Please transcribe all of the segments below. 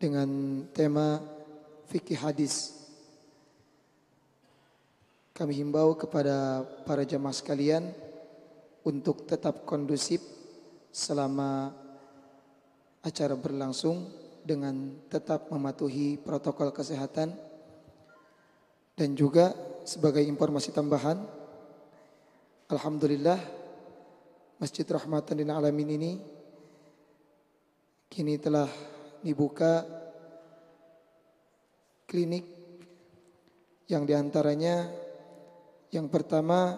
dengan tema fikih hadis. Kami himbau kepada para jamaah sekalian untuk tetap kondusif selama acara berlangsung dengan tetap mematuhi protokol kesehatan. Dan juga sebagai informasi tambahan, alhamdulillah Masjid Rahmatan lil Alamin ini kini telah dibuka klinik yang diantaranya yang pertama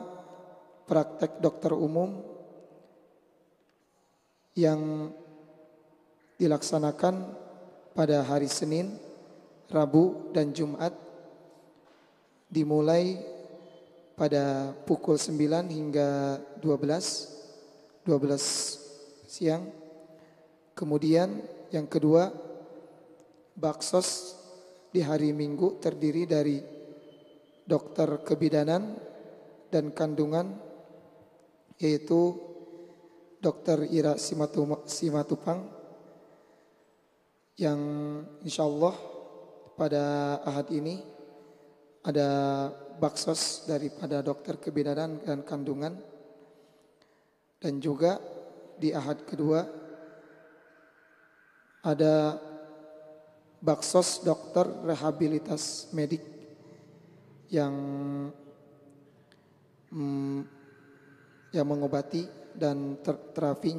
praktek dokter umum yang dilaksanakan pada hari Senin, Rabu dan Jumat dimulai pada pukul 9 hingga 12 siang. Kemudian yang kedua, baksos di hari Minggu terdiri dari dokter kebidanan dan kandungan, yaitu Dr. Ira Simatupang, yang insyaallah pada Ahad ini ada baksos daripada dokter kebidanan dan kandungan. Dan juga di Ahad kedua ada baksos dokter rehabilitas medik yang mengobati dan terapi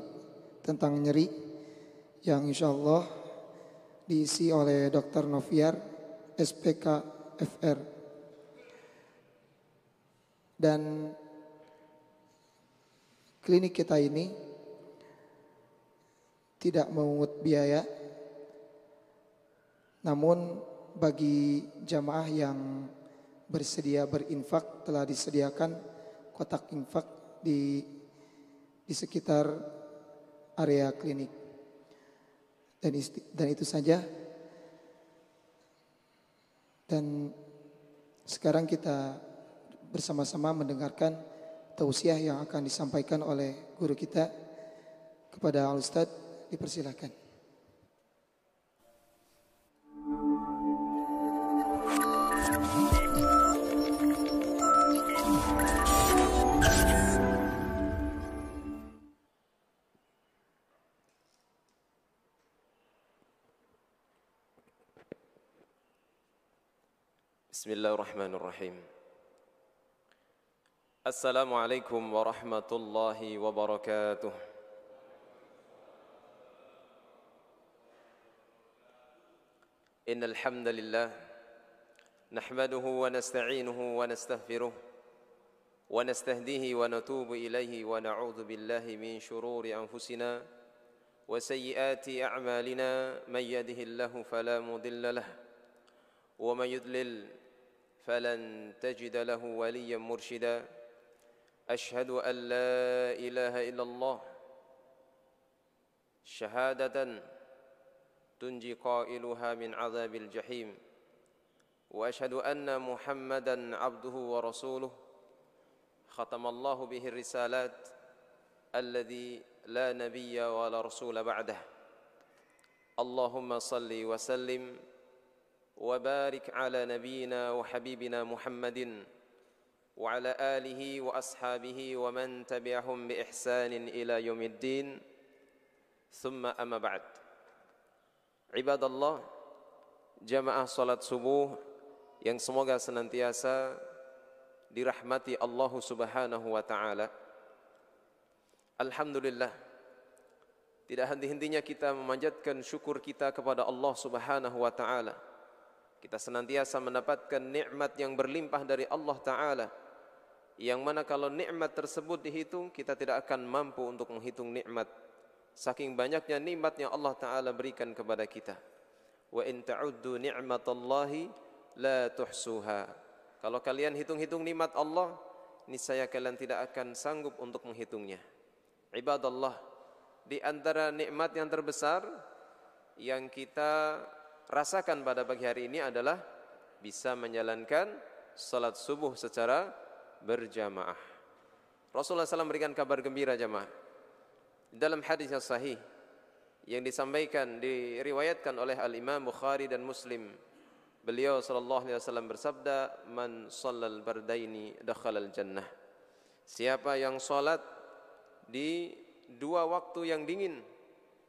tentang nyeri, yang insyaallah diisi oleh Dr. Noviar SPK FR. Dan klinik kita ini tidak memungut biaya, namun bagi jamaah yang bersedia berinfak telah disediakan kotak infak di sekitar area klinik. Dan itu saja. Dan sekarang kita bersama-sama mendengarkan tausiah yang akan disampaikan oleh guru kita kepada Al-Ustaz. Dipersilakan. Bismillahirrahmanirrahim. Assalamualaikum warahmatullahi wabarakatuh. Innal hamdalillah nahmaduhu wa nasta'inuhu wa nastaghfiruh wa nastahdihi wa natubu ilaihi wa na'udzu billahi min shururi anfusina wa sayyiati a'malina may yahdihillahu fala mudilla lahu wa may yudlil falan tajida lahu waliyyan murshida. أشهد أن لا إله إلا الله شهادة تنجي قائلها من عذاب الجحيم وأشهد أن محمدا عبده ورسوله ختم الله به الرسالات الذي لا نبي ولا رسول بعده اللهم صل وسلم وبارك على نبينا وحبيبنا محمد وعلى آله وأصحابه ومن تبعهم بإحسان إلى يوم الدين ثم أما بعد. Ibadallah, jamaah salat subuh yang semoga senantiasa dirahmati Allah Subhanahu wa taala. Alhamdulillah, tidak henti-hentinya kita memanjatkan syukur kita kepada Allah Subhanahu wa taala. Kita senantiasa mendapatkan nikmat yang berlimpah dari Allah taala, yang mana kalau nikmat tersebut dihitung, kita tidak akan mampu untuk menghitung nikmat. Saking banyaknya nikmat yang Allah Ta'ala berikan kepada kita. Wa in ta'uddu ni'matallahi la tuhsuha. Kalau kalian hitung-hitung nikmat Allah, niscaya kalian tidak akan sanggup untuk menghitungnya. Ibadallah, di antara nikmat yang terbesar yang kita rasakan pada pagi hari ini adalah bisa menjalankan salat subuh secara berjamaah. Rasulullah SAW memberikan kabar gembira jamaah dalam hadis yang sahih yang disampaikan, diriwayatkan oleh Al-Imam Bukhari dan Muslim. Beliau sallallahu alaihi wasallam bersabda, "Man shallal bardaini dakhalal jannah." Siapa yang salat di dua waktu yang dingin,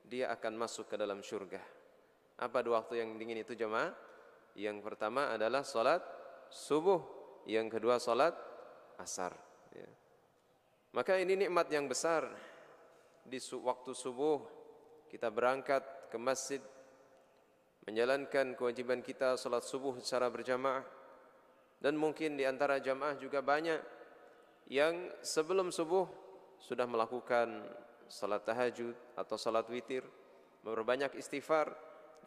dia akan masuk ke dalam surga. Apa dua waktu yang dingin itu jemaah? Yang pertama adalah salat subuh, yang kedua salat asar, ya. Maka ini nikmat yang besar. Di waktu subuh kita berangkat ke masjid, menjalankan kewajiban kita salat subuh secara berjamaah. Dan mungkin di antara jamaah juga banyak yang sebelum subuh sudah melakukan salat tahajud atau salat witir, memperbanyak istighfar.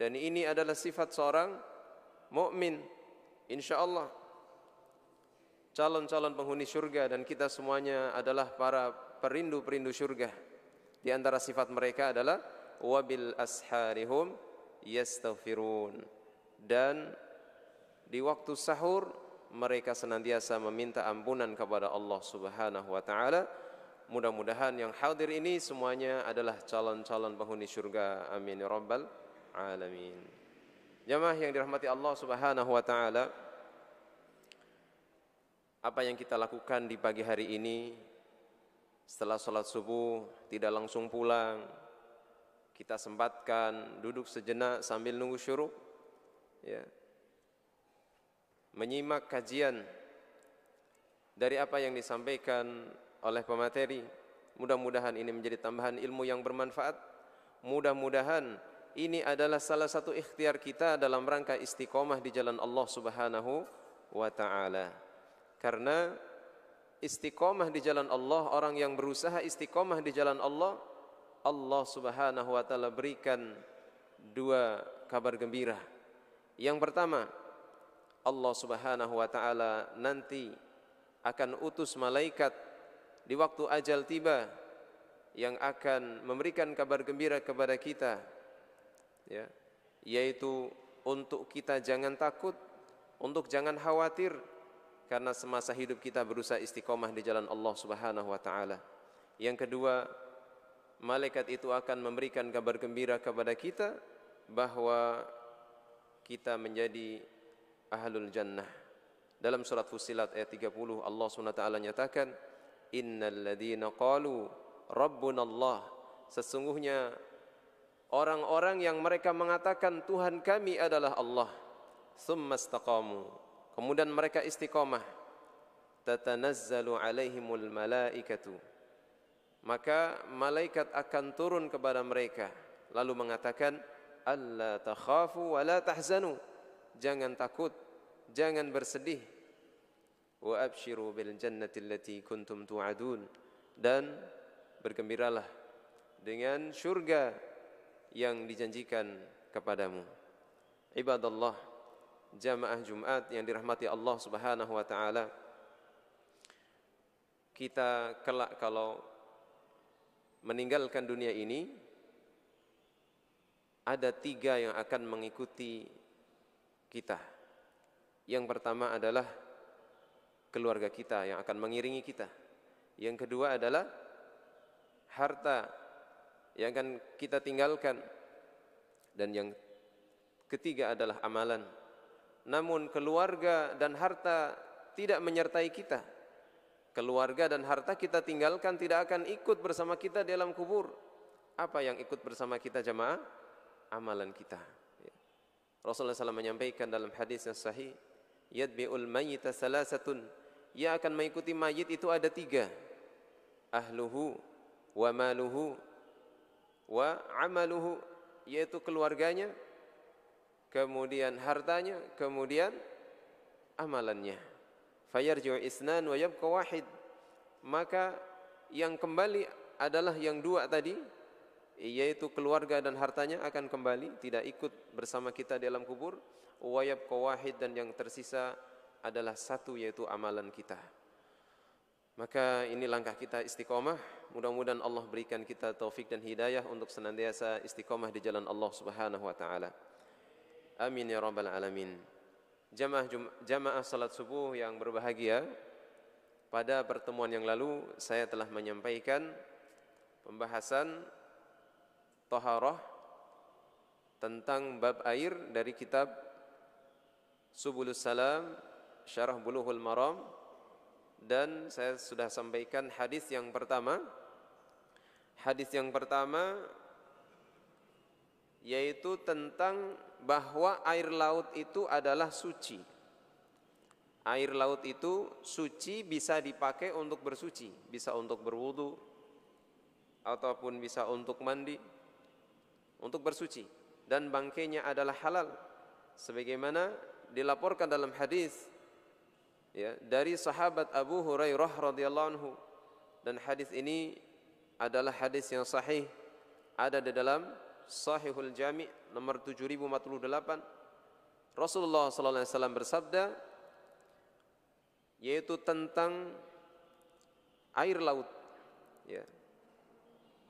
Dan ini adalah sifat seorang mukmin. Insyaallah calon-calon penghuni surga, dan kita semuanya adalah para perindu-perindu surga. Di antara sifat mereka adalah wabil asharihum yastaghfirun, dan di waktu sahur mereka senantiasa meminta ampunan kepada Allah Subhanahu wa taala. Mudah-mudahan yang hadir ini semuanya adalah calon-calon penghuni surga. Amin ya rabbal alamin. Jamaah yang dirahmati Allah Subhanahu wa taala, apa yang kita lakukan di pagi hari ini setelah salat subuh tidak langsung pulang, kita sempatkan duduk sejenak sambil nunggu syuruk, ya, menyimak kajian dari apa yang disampaikan oleh pemateri. Mudah-mudahan ini menjadi tambahan ilmu yang bermanfaat. Mudah-mudahan ini adalah salah satu ikhtiar kita dalam rangka istiqomah di jalan Allah Subhanahu wa taala. Karena istiqomah di jalan Allah, orang yang berusaha istiqomah di jalan Allah, Allah Subhanahu wa taala berikan dua kabar gembira. Yang pertama, Allah Subhanahu wa taala nanti akan utus malaikat di waktu ajal tiba yang akan memberikan kabar gembira kepada kita, ya, yaitu untuk kita jangan takut, untuk jangan khawatir, karena semasa hidup kita berusaha istiqomah di jalan Allah Subhanahu wa taala. Yang kedua, malaikat itu akan memberikan kabar gembira kepada kita bahwa kita menjadi ahlul jannah. Dalam surat Fussilat ayat 30 Allah SWT nyatakan, innal ladzina qalu rabbunallah, sesungguhnya orang-orang yang mereka mengatakan Tuhan kami adalah Allah, tsumma istaqamu, kemudian mereka istiqamah, tatanazzalu alaihimul malaikatu, maka malaikat akan turun kepada mereka lalu mengatakan, alla takhafu wa la tahzanu, jangan takut, jangan bersedih, wa abshiru bil jannati allati kuntum tu'adun, dan bergembiralah dengan surga yang dijanjikan kepadamu. Ibadallah, jamaah Jumat yang dirahmati Allah Subhanahu wa taala, kita kelak kalau meninggalkan dunia ini ada tiga yang akan mengikuti kita. Yang pertama adalah keluarga kita yang akan mengiringi kita. Yang kedua adalah harta yang akan kita tinggalkan. Dan yang ketiga adalah amalan. Namun keluarga dan harta tidak menyertai kita. Keluarga dan harta kita tinggalkan, tidak akan ikut bersama kita di alam kubur. Apa yang ikut bersama kita jamaah? Amalan kita. Rasulullah SAW menyampaikan dalam hadis yang sahih, yadbi'ul mayyita salasatun, yang akan mengikuti mayit itu ada tiga, ahluhu wa maluhu wa amaluhu, yaitu keluarganya, kemudian hartanya, kemudian amalannya. Fayarji'u isnan wa yabqa wahid, maka yang kembali adalah yang dua tadi, yaitu keluarga dan hartanya akan kembali, tidak ikut bersama kita di alam kubur. Wa yabqa wahid, dan yang tersisa adalah satu, yaitu amalan kita. Maka ini langkah kita istiqomah. Mudah-mudahan Allah berikan kita taufik dan hidayah untuk senantiasa istiqomah di jalan Allah Subhanahu wa taala. Amin ya rabbal alamin. Jamaah salat subuh yang berbahagia, pada pertemuan yang lalu saya telah menyampaikan pembahasan taharah tentang bab air dari kitab Subulus Salam Syarah Bulughul Maram, dan saya sudah sampaikan hadis yang pertama. Hadis yang pertama yaitu tentang bahwa air laut itu adalah suci. Air laut itu suci, bisa dipakai untuk bersuci, bisa untuk berwudu ataupun bisa untuk mandi, untuk bersuci, dan bangkainya adalah halal sebagaimana dilaporkan dalam hadis ya dari sahabat Abu Hurairah radhiyallahu anhu, dan hadis ini adalah hadis yang sahih, ada di dalam Sahihul Jami' nomor 7048. Rasulullah sallallahu alaihi wasallam bersabda, yaitu tentang air laut ya.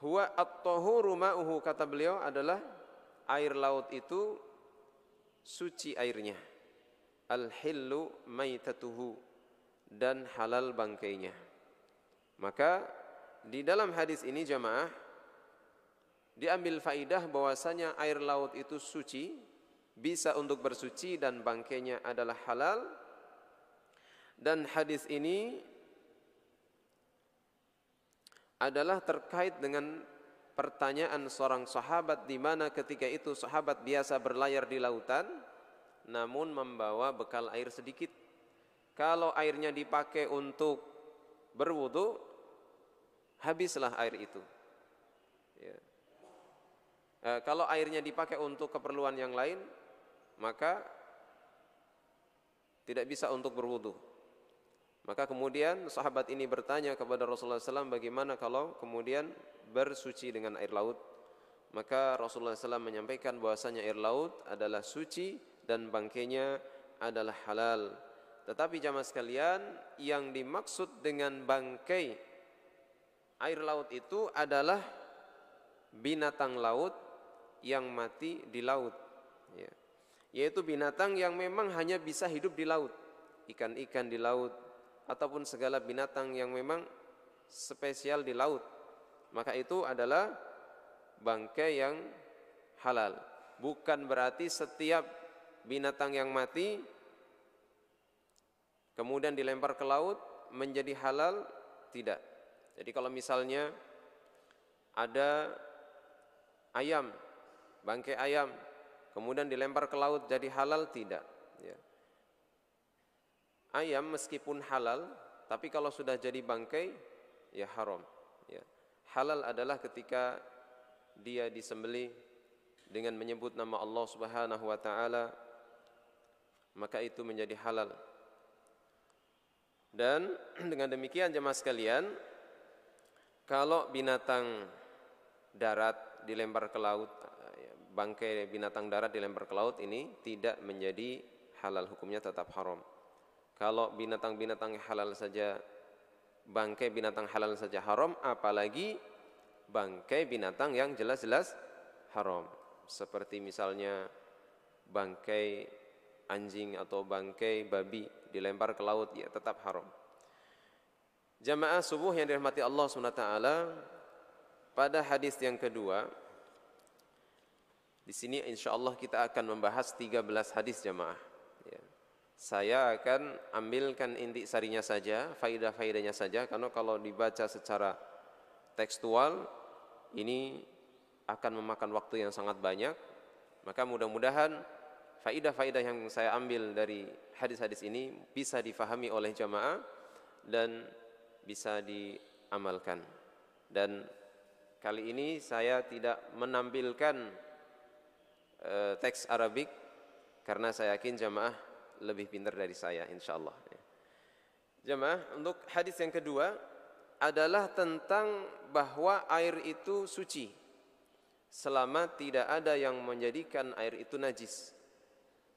Huwa at-tahuru ma'uhu, kata beliau, adalah air laut itu suci airnya, al-hillu maitatuhu, dan halal bangkainya. Maka di dalam hadis ini jamaah diambil faidah bahwasanya air laut itu suci, bisa untuk bersuci, dan bangkainya adalah halal. Dan hadis ini adalah terkait dengan pertanyaan seorang sahabat, di mana ketika itu sahabat biasa berlayar di lautan namun membawa bekal air sedikit. Kalau airnya dipakai untuk berwudu, habislah air itu ya. Kalau airnya dipakai untuk keperluan yang lain, maka tidak bisa untuk berwudu. Maka kemudian sahabat ini bertanya kepada Rasulullah SAW, bagaimana kalau kemudian bersuci dengan air laut? Maka Rasulullah SAW menyampaikan bahwasanya air laut adalah suci dan bangkainya adalah halal. Tetapi jamaah sekalian, yang dimaksud dengan bangkai air laut itu adalah binatang laut yang mati di laut ya. Yaitu binatang yang memang hanya bisa hidup di laut, ikan-ikan di laut, ataupun segala binatang yang memang spesial di laut, maka itu adalah bangkai yang halal. Bukan berarti setiap binatang yang mati kemudian dilempar ke laut menjadi halal, tidak. Jadi kalau misalnya ada ayam, bangkai ayam kemudian dilempar ke laut jadi halal, tidak ya. Ayam meskipun halal, tapi kalau sudah jadi bangkai ya haram ya. Halal adalah ketika dia disembelih dengan menyebut nama Allah Subhanahu wa taala, maka itu menjadi halal. Dan dengan demikian jemaah sekalian, kalau binatang darat dilempar ke laut, bangkai binatang darat dilempar ke laut, ini tidak menjadi halal, hukumnya tetap haram. Kalau binatang-binatang halal saja, bangkai binatang halal saja haram, apalagi bangkai binatang yang jelas-jelas haram, seperti misalnya bangkai anjing atau bangkai babi dilempar ke laut, ya tetap haram. Jamaah subuh yang dirahmati Allah SWT, pada hadis yang kedua, di sini insyaallah kita akan membahas 13 hadis jamaah ya. Saya akan ambilkan inti sarinya saja, faidah-faidahnya saja, karena kalau dibaca secara tekstual ini akan memakan waktu yang sangat banyak. Maka mudah-mudahan faidah-faidah yang saya ambil dari hadis-hadis ini bisa difahami oleh jamaah dan bisa diamalkan. Dan kali ini saya tidak menampilkan teks Arabik karena saya yakin jamaah lebih pintar dari saya insyaallah. Jamaah, untuk hadis yang kedua adalah tentang bahwa air itu suci selama tidak ada yang menjadikan air itu najis.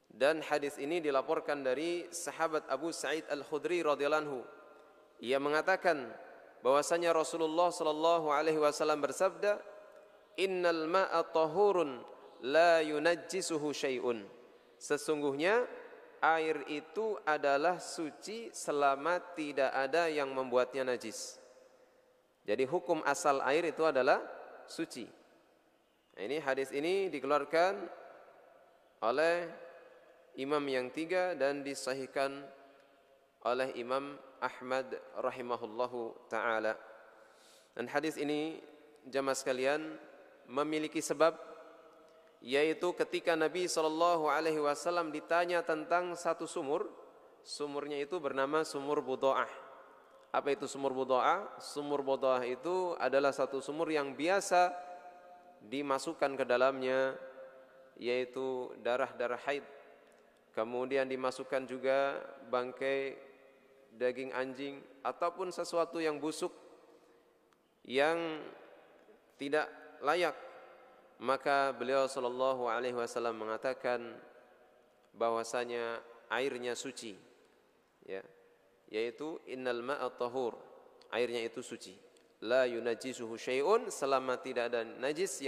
Dan hadis ini dilaporkan dari sahabat Abu Sa'id Al-Khudri radhiyallahu anhu. Ia mengatakan bahwasanya Rasulullah sallallahu alaihi wasallam bersabda, "Innal ma'a tahurun la yunajjisuhu syai'un." Sesungguhnya air itu adalah suci selama tidak ada yang membuatnya najis. Jadi hukum asal air itu adalah suci. Nah, ini hadis ini dikeluarkan oleh imam yang tiga dan disahihkan oleh Imam Ahmad rahimahullahu ta'ala. Dan hadis ini jamaah sekalian memiliki sebab, yaitu ketika Nabi SAW ditanya tentang satu sumur. Sumurnya itu bernama sumur Budha'ah. Apa itu sumur Budha'ah? Sumur Budha'ah itu adalah satu sumur yang biasa dimasukkan ke dalamnya yaitu darah-darah haid. Kemudian dimasukkan juga bangkai daging anjing ataupun sesuatu yang busuk yang tidak layak. Maka beliau sallallahu alaihi wasallam mengatakan bahwasanya airnya suci, ya, yaitu innal ma'a tahur, airnya itu suci, la yunajjisuhu syai'un, selama tidak ada najis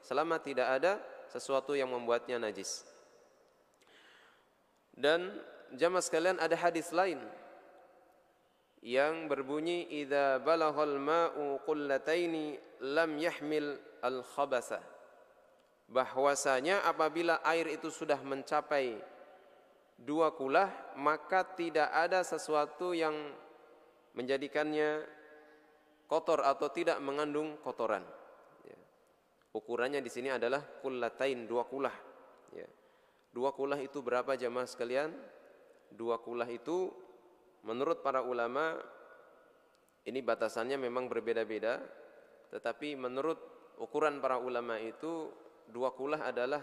selama tidak ada sesuatu yang membuatnya najis. Dan jamaah sekalian, ada hadis lain yang berbunyi idza balaghal ma'u qullataini lam yahmil al khabasa, bahwasanya apabila air itu sudah mencapai 2 kulah maka tidak ada sesuatu yang menjadikannya kotor atau tidak mengandung kotoran. Ya. Ukurannya di sini adalah kullatain, 2 kulah. Ya. 2 kulah itu berapa jamaah sekalian? 2 kulah itu menurut para ulama, ini batasannya memang berbeda-beda, tetapi menurut ukuran para ulama itu 2 kulah adalah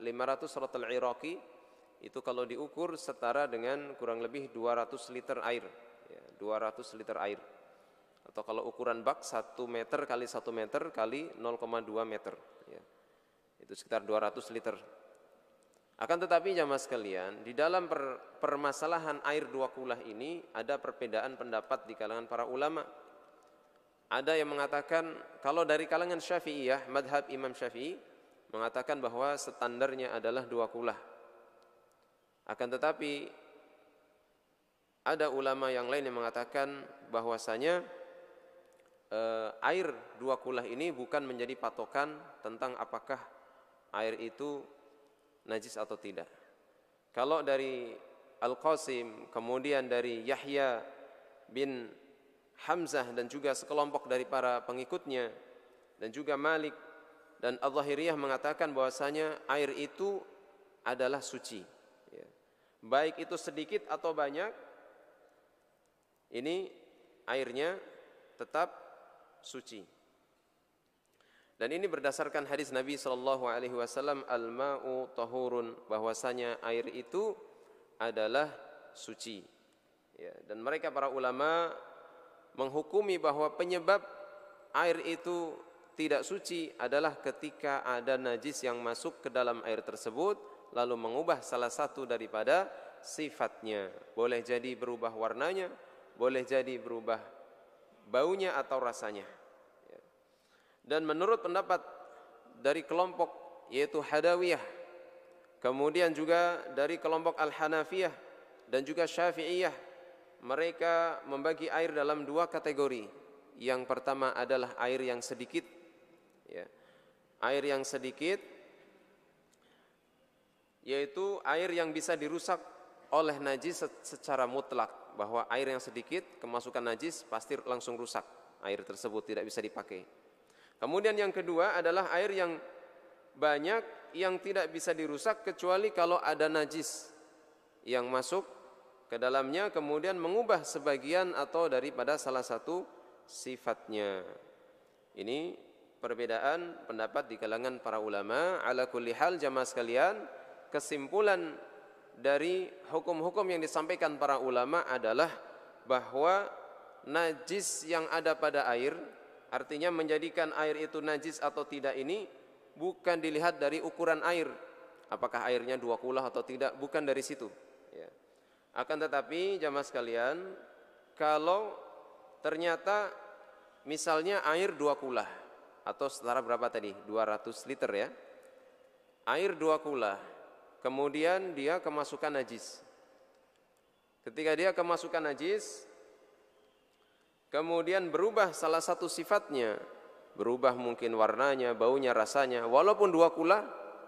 500 ratal iraqi. Itu kalau diukur setara dengan kurang lebih 200 liter air, ya, 200 liter air. Atau kalau ukuran bak 1 meter kali 1 meter kali 0,2 meter, ya. Itu sekitar 200 liter. Akan tetapi jamaah sekalian, di dalam permasalahan air 2 kulah ini ada perbedaan pendapat di kalangan para ulama. Ada yang mengatakan, kalau dari kalangan Syafi'iyah, madhab Imam Syafi'i mengatakan bahwa standarnya adalah 2 kulah. Akan tetapi ada ulama yang lain yang mengatakan bahwasanya air 2 kulah ini bukan menjadi patokan tentang apakah air itu najis atau tidak. Kalau dari Al-Qasim, kemudian dari Yahya bin Hamzah dan juga sekelompok dari para pengikutnya, dan juga Malik dan Al-Zahiriyah mengatakan bahwasanya air itu adalah suci. Ya. Baik itu sedikit atau banyak, ini airnya tetap suci. Dan ini berdasarkan hadis Nabi SAW, al-ma'u tahurun, bahwasanya air itu adalah suci. Ya, dan mereka para ulama menghukumi bahwa penyebab air itu tidak suci adalah ketika ada najis yang masuk ke dalam air tersebut lalu mengubah salah satu daripada sifatnya. Boleh jadi berubah warnanya, boleh jadi berubah baunya atau rasanya. Dan menurut pendapat dari kelompok yaitu Hadawiyah, kemudian juga dari kelompok Al-Hanafiyah dan juga Syafi'iyah, mereka membagi air dalam 2 kategori. Yang pertama adalah air yang sedikit, ya. Air yang sedikit yaitu air yang bisa dirusak oleh najis secara mutlak, bahwa air yang sedikit kemasukan najis pasti langsung rusak, air tersebut tidak bisa dipakai. Kemudian yang kedua adalah air yang banyak yang tidak bisa dirusak kecuali kalau ada najis yang masuk ke dalamnya kemudian mengubah sebagian atau daripada salah satu sifatnya. Ini perbedaan pendapat di kalangan para ulama. Ala kulli hal jamaah sekalian, kesimpulan dari hukum-hukum yang disampaikan para ulama adalah bahwa najis yang ada pada air, artinya menjadikan air itu najis atau tidak, ini bukan dilihat dari ukuran air, apakah airnya 2 kulah atau tidak, bukan dari situ, ya. Akan tetapi jamaah sekalian, kalau ternyata misalnya air 2 kulah atau setara berapa tadi? 200 liter, ya. Air 2 kulah, kemudian dia kemasukan najis. Ketika dia kemasukan najis, kemudian berubah salah satu sifatnya, berubah mungkin warnanya, baunya, rasanya, walaupun 2 kulah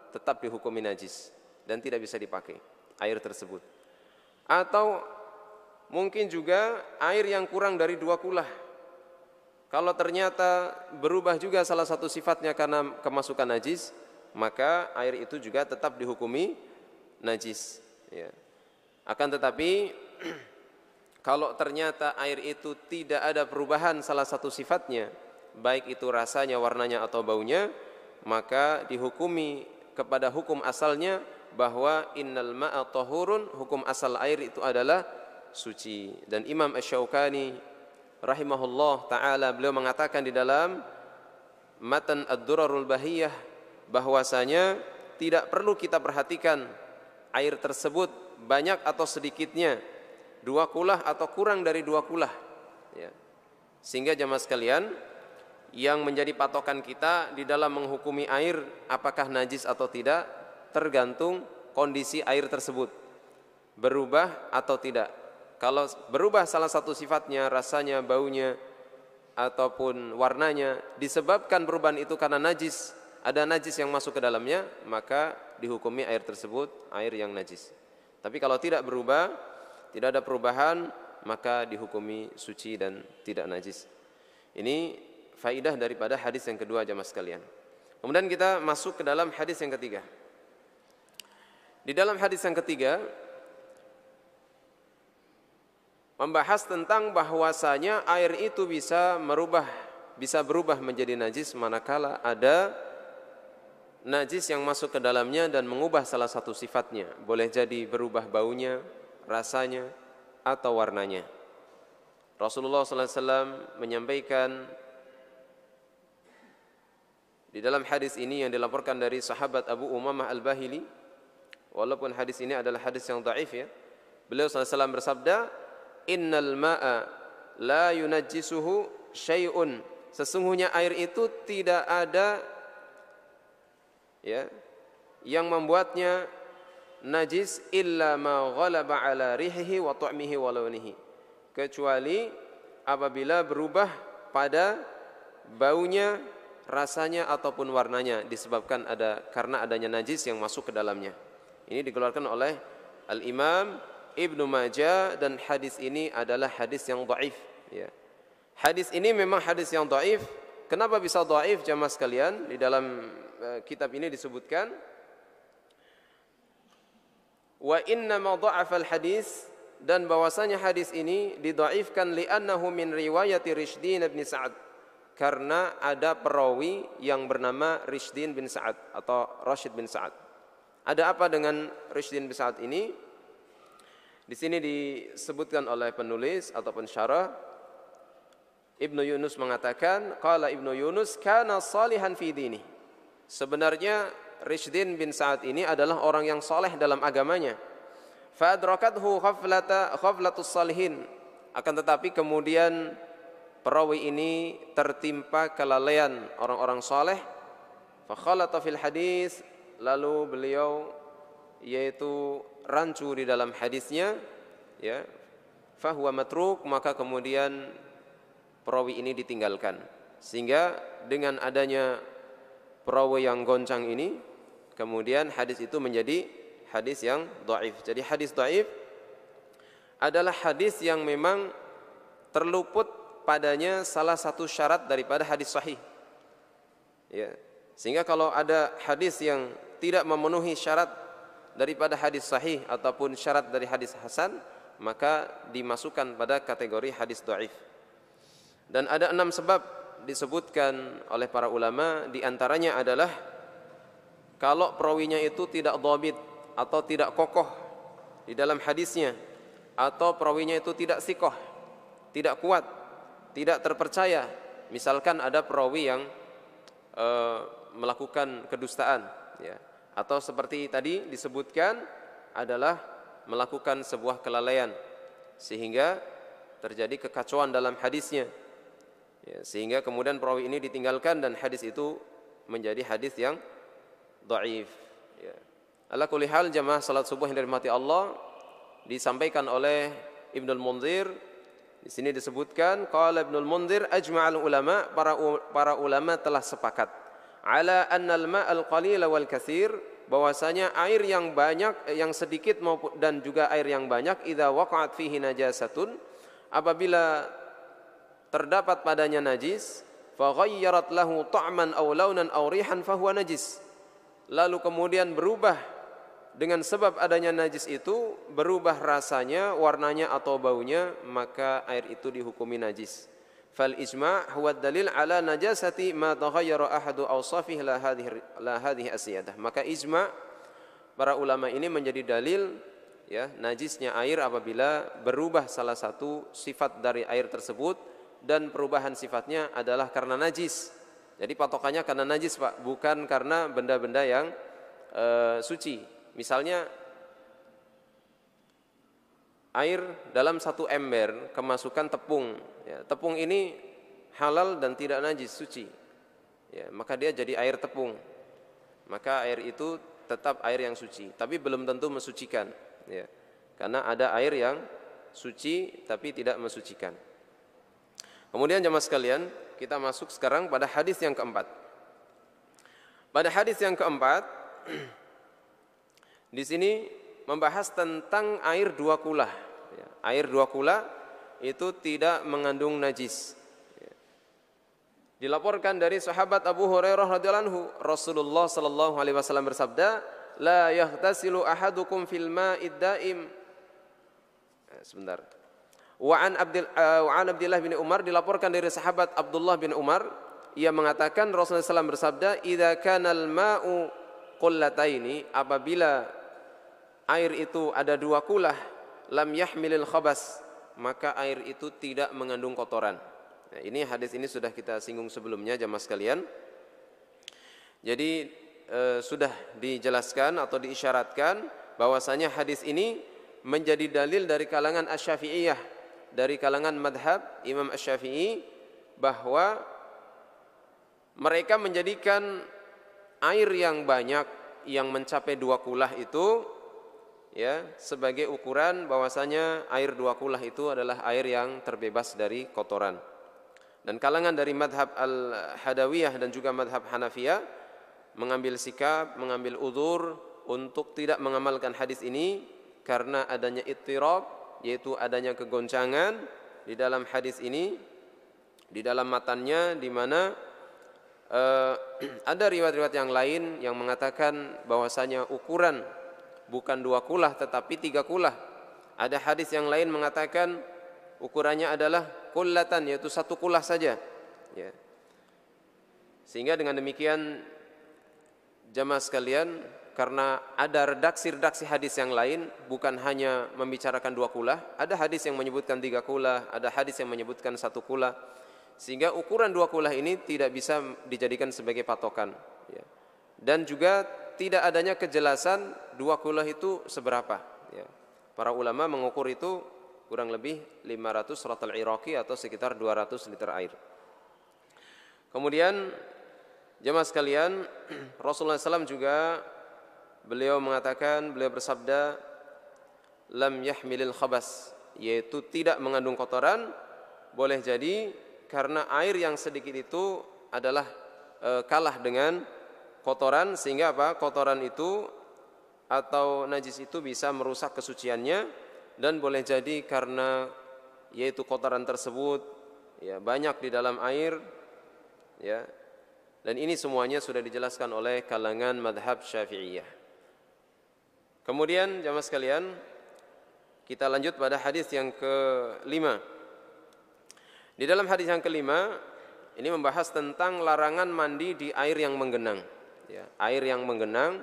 tetap dihukumi najis. dan tidak bisa dipakai air tersebut. Atau mungkin juga air yang kurang dari 2 kulah. Kalau ternyata berubah juga salah satu sifatnya karena kemasukan najis, maka air itu juga tetap dihukumi najis. Ya. Akan tetapi kalau ternyata air itu tidak ada perubahan salah satu sifatnya, baik itu rasanya, warnanya atau baunya, maka dihukumi kepada hukum asalnya bahwa innal ma'a tahurun, hukum asal air itu adalah suci. Dan Imam Asy-Syaukani rahimahullah ta'ala beliau mengatakan di dalam Matan Ad-Durarul Bahiyah bahwasanya tidak perlu kita perhatikan air tersebut banyak atau sedikitnya, 2 kulah atau kurang dari 2 kulah, ya. Sehingga jamaah sekalian, yang menjadi patokan kita di dalam menghukumi air apakah najis atau tidak tergantung kondisi air tersebut, berubah atau tidak. Kalau berubah salah satu sifatnya, rasanya, baunya, ataupun warnanya, disebabkan perubahan itu karena najis, ada najis yang masuk ke dalamnya, maka dihukumi air tersebut air yang najis. Tapi kalau tidak berubah, tidak ada perubahan, maka dihukumi suci dan tidak najis. Ini faidah daripada hadis yang kedua jamaah sekalian. Kemudian kita masuk ke dalam hadis yang ketiga. Di dalam hadis yang ketiga membahas tentang bahwasanya air itu bisa berubah menjadi najis manakala ada najis yang masuk ke dalamnya dan mengubah salah satu sifatnya. Boleh jadi berubah baunya, rasanya, atau warnanya. Rasulullah SAW menyampaikan di dalam hadis ini yang dilaporkan dari sahabat Abu Umamah Al-Bahili, walaupun hadis ini adalah hadis yang dhaif, ya. Beliau SAW bersabda, innal ma'a la yunajjisuhu syai'un, sesungguhnya air itu tidak ada, ya, yang membuatnya najis illa ma ghalaba ala rihihi wa ta'mihi wa lawnihi, kecuali apabila berubah pada baunya, rasanya ataupun warnanya, disebabkan karena adanya najis yang masuk ke dalamnya. Ini dikeluarkan oleh Al-Imam Ibnu Majah dan hadis ini adalah hadis yang dhaif, ya. Hadis ini memang hadis yang dhaif. Kenapa bisa dhaif jamaah sekalian? Di dalam kitab ini disebutkan wa inna ma dha'afal hadis, dan bahwasanya hadis ini didhaifkan li'annahu min riwayati Rishdin bin Sa'ad, karena ada perawi yang bernama Rishdin bin Sa'ad atau Rashid bin Sa'ad. Ada apa dengan Rishdin bin Sa'ad ini? Di sini disebutkan oleh penulis ataupun syarah, Ibnu Yunus mengatakan, qala Ibnu Yunus kana salihan fi dini. Sebenarnya Rishdin bin Sa'ad ini adalah orang yang saleh dalam agamanya. Fa adrakathu khaflatus salihin. Akan tetapi kemudian perawi ini tertimpa kelalaian orang-orang saleh. Fa khalata fil hadis, lalu beliau yaitu rancu di dalam hadisnya, ya, fahuwa matruk, maka kemudian perawi ini ditinggalkan. Sehingga dengan adanya perawi yang goncang ini, kemudian hadis itu menjadi hadis yang dhaif. Jadi hadis dhaif adalah hadis yang memang terluput padanya salah satu syarat daripada hadis sahih, ya. Sehingga kalau ada hadis yang tidak memenuhi syarat daripada hadis sahih ataupun syarat dari hadis hasan, maka dimasukkan pada kategori hadis dhaif. Dan ada 6 sebab disebutkan oleh para ulama, di antaranya adalah kalau perawinya itu tidak dhabit atau tidak kokoh di dalam hadisnya, atau perawinya itu tidak siqah, tidak kuat, tidak terpercaya. Misalkan ada perawi yang melakukan kedustaan, ya, atau seperti tadi disebutkan adalah melakukan sebuah kelalaian sehingga terjadi kekacauan dalam hadisnya, ya, sehingga kemudian perawi ini ditinggalkan dan hadis itu menjadi hadis yang dhaif, ya. Ala kulli hal jamaah salat subuh yang dirahmati Allah, disampaikan oleh Ibnul Munzir. Di sini disebutkan qala Ibnul Munzir ajma'al ulama, para ulama telah sepakat ala annal ma'al qalil wal katsir, bahwasanya air yang banyak, yang sedikit maupun dan juga air yang banyak, idza waqa'at fihi najasatun, apabila terdapat padanya najis, fa ghayyarat lahu ta'man aw launan aw rihan fa huwa najis. Lalu kemudian berubah dengan sebab adanya najis itu, berubah rasanya, warnanya atau baunya, maka air itu dihukumi najis. Fal ijma' huwa dalil ala najasati ma taghayyara ahadu awsafih la hadhihi asyadah. Maka ijma' para ulama ini menjadi dalil ya najisnya air apabila berubah salah satu sifat dari air tersebut, dan perubahan sifatnya adalah karena najis. Jadi patokannya karena najis, Pak, bukan karena benda-benda yang suci. Misalnya air dalam satu ember kemasukan tepung, ya, tepung ini halal dan tidak najis, suci, ya, maka dia jadi air tepung, maka air itu tetap air yang suci, tapi belum tentu mensucikan, ya, karena ada air yang suci tapi tidak mensucikan. Kemudian jemaah sekalian, kita masuk sekarang pada hadis yang keempat. Pada hadis yang keempat, di sini membahas tentang air dua kula. Air dua kula itu tidak mengandung najis. Dilaporkan dari sahabat Abu Hurairah radhiyallahu anhu, Rasulullah sallallahu alaihi wasallam bersabda, la yahtasilu ahadukum fil ma'id daim. Sebentar. Wa an Abdullah bin Umar, dilaporkan dari sahabat Abdullah bin Umar, ia mengatakan Rasulullah SAW bersabda, idza kana al-ma'u qullataini, apabila air itu ada dua kulah, lam yahmilil khabas, maka air itu tidak mengandung kotoran. Nah, ini hadis ini sudah kita singgung sebelumnya jamaah sekalian. Jadi sudah dijelaskan atau diisyaratkan bahwasanya hadis ini menjadi dalil dari kalangan Asy-Syafi'iyah, dari kalangan madhab Imam Asy-Syafi'i, bahwa mereka menjadikan air yang banyak yang mencapai dua kulah itu ya sebagai ukuran bahwasanya air dua kulah itu adalah air yang terbebas dari kotoran. Dan kalangan dari madhab Al-Hadawiyah dan juga madhab Hanafiyah mengambil sikap, mengambil udzur untuk tidak mengamalkan hadis ini karena adanya ittirab, yaitu adanya kegoncangan di dalam hadis ini, di dalam matannya, di mana ada riwayat-riwayat yang lain yang mengatakan bahwasanya ukuran bukan dua kulah tetapi tiga kulah. Ada hadis yang lain mengatakan ukurannya adalah kullatan, yaitu satu kulah saja, ya. Sehingga dengan demikian jamaah sekalian, karena ada redaksi-redaksi hadis yang lain, bukan hanya membicarakan dua kulah, ada hadis yang menyebutkan tiga kulah, ada hadis yang menyebutkan satu kulah, sehingga ukuran dua kulah ini tidak bisa dijadikan sebagai patokan, ya. Dan juga tidak adanya kejelasan dua kulah itu seberapa, ya. Para ulama mengukur itu kurang lebih 500 ratal iraqi atau sekitar 200 liter air. Kemudian jemaah sekalian, Rasulullah SAW juga beliau bersabda, lam yahmilil khabas, yaitu tidak mengandung kotoran. Boleh jadi karena air yang sedikit itu adalah kalah dengan kotoran, sehingga apa? Kotoran itu atau najis itu bisa merusak kesuciannya. Dan boleh jadi karena yaitu kotoran tersebut ya banyak di dalam air, ya. Dan ini semuanya sudah dijelaskan oleh kalangan madhab Syafi'iyah. Kemudian jamaah sekalian, kita lanjut pada hadis yang kelima. Di dalam hadis yang kelima ini membahas tentang larangan mandi di air yang menggenang, ya. Air yang menggenang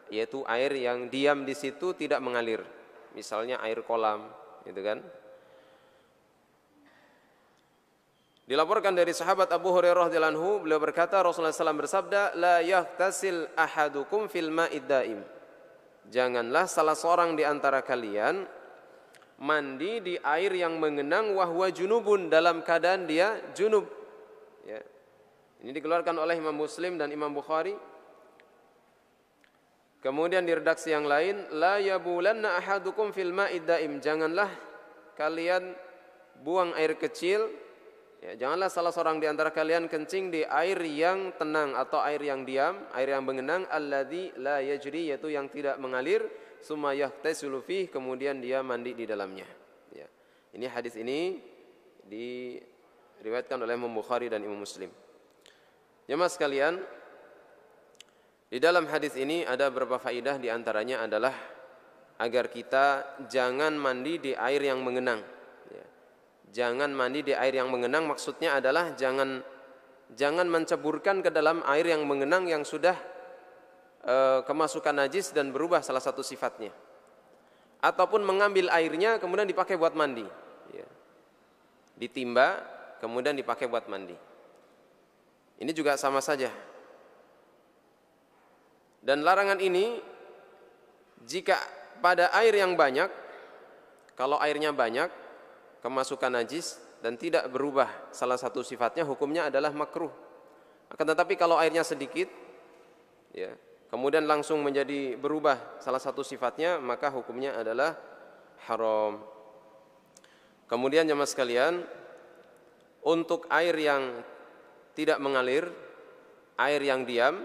yaitu air yang diam di situ tidak mengalir. Misalnya air kolam, gitu kan? Dilaporkan dari sahabat Abu Hurairah radhiyallahu anhu, beliau berkata, Rasulullah SAW bersabda, la yahtasil ahadukum fil ma'id daim. Janganlah salah seorang di antara kalian mandi di air yang mengenang wahwa junubun, dalam keadaan dia junub, ya. Ini dikeluarkan oleh Imam Muslim dan Imam Bukhari. Kemudian di redaksi yang lain, la yabulanna ahadukum fil ma'id daim. Janganlah kalian buang air kecil Ya, janganlah salah seorang di antara kalian kencing di air yang tenang atau air yang diam, air yang mengenang, alladzi la yajri, yaitu yang tidak mengalir, summa yahtasilu fih, kemudian dia mandi di dalamnya. Ya. Ini hadis ini diriwayatkan oleh Imam Bukhari dan Imam Muslim. Jemaah sekalian, di dalam hadis ini ada beberapa faidah, di antaranya adalah agar kita jangan mandi di air yang mengenang. Jangan mandi di air yang mengenang, maksudnya adalah jangan menceburkan ke dalam air yang mengenang yang sudah kemasukan najis dan berubah salah satu sifatnya. Ataupun mengambil airnya kemudian dipakai buat mandi. Ya. Ditimba kemudian dipakai buat mandi. Ini juga sama saja. Dan larangan ini jika pada air yang banyak, kalau airnya banyak kemasukan najis dan tidak berubah salah satu sifatnya, hukumnya adalah makruh. Akan tetapi kalau airnya sedikit, ya, kemudian langsung menjadi berubah salah satu sifatnya, maka hukumnya adalah haram. Kemudian jemaah sekalian, untuk air yang tidak mengalir, air yang diam,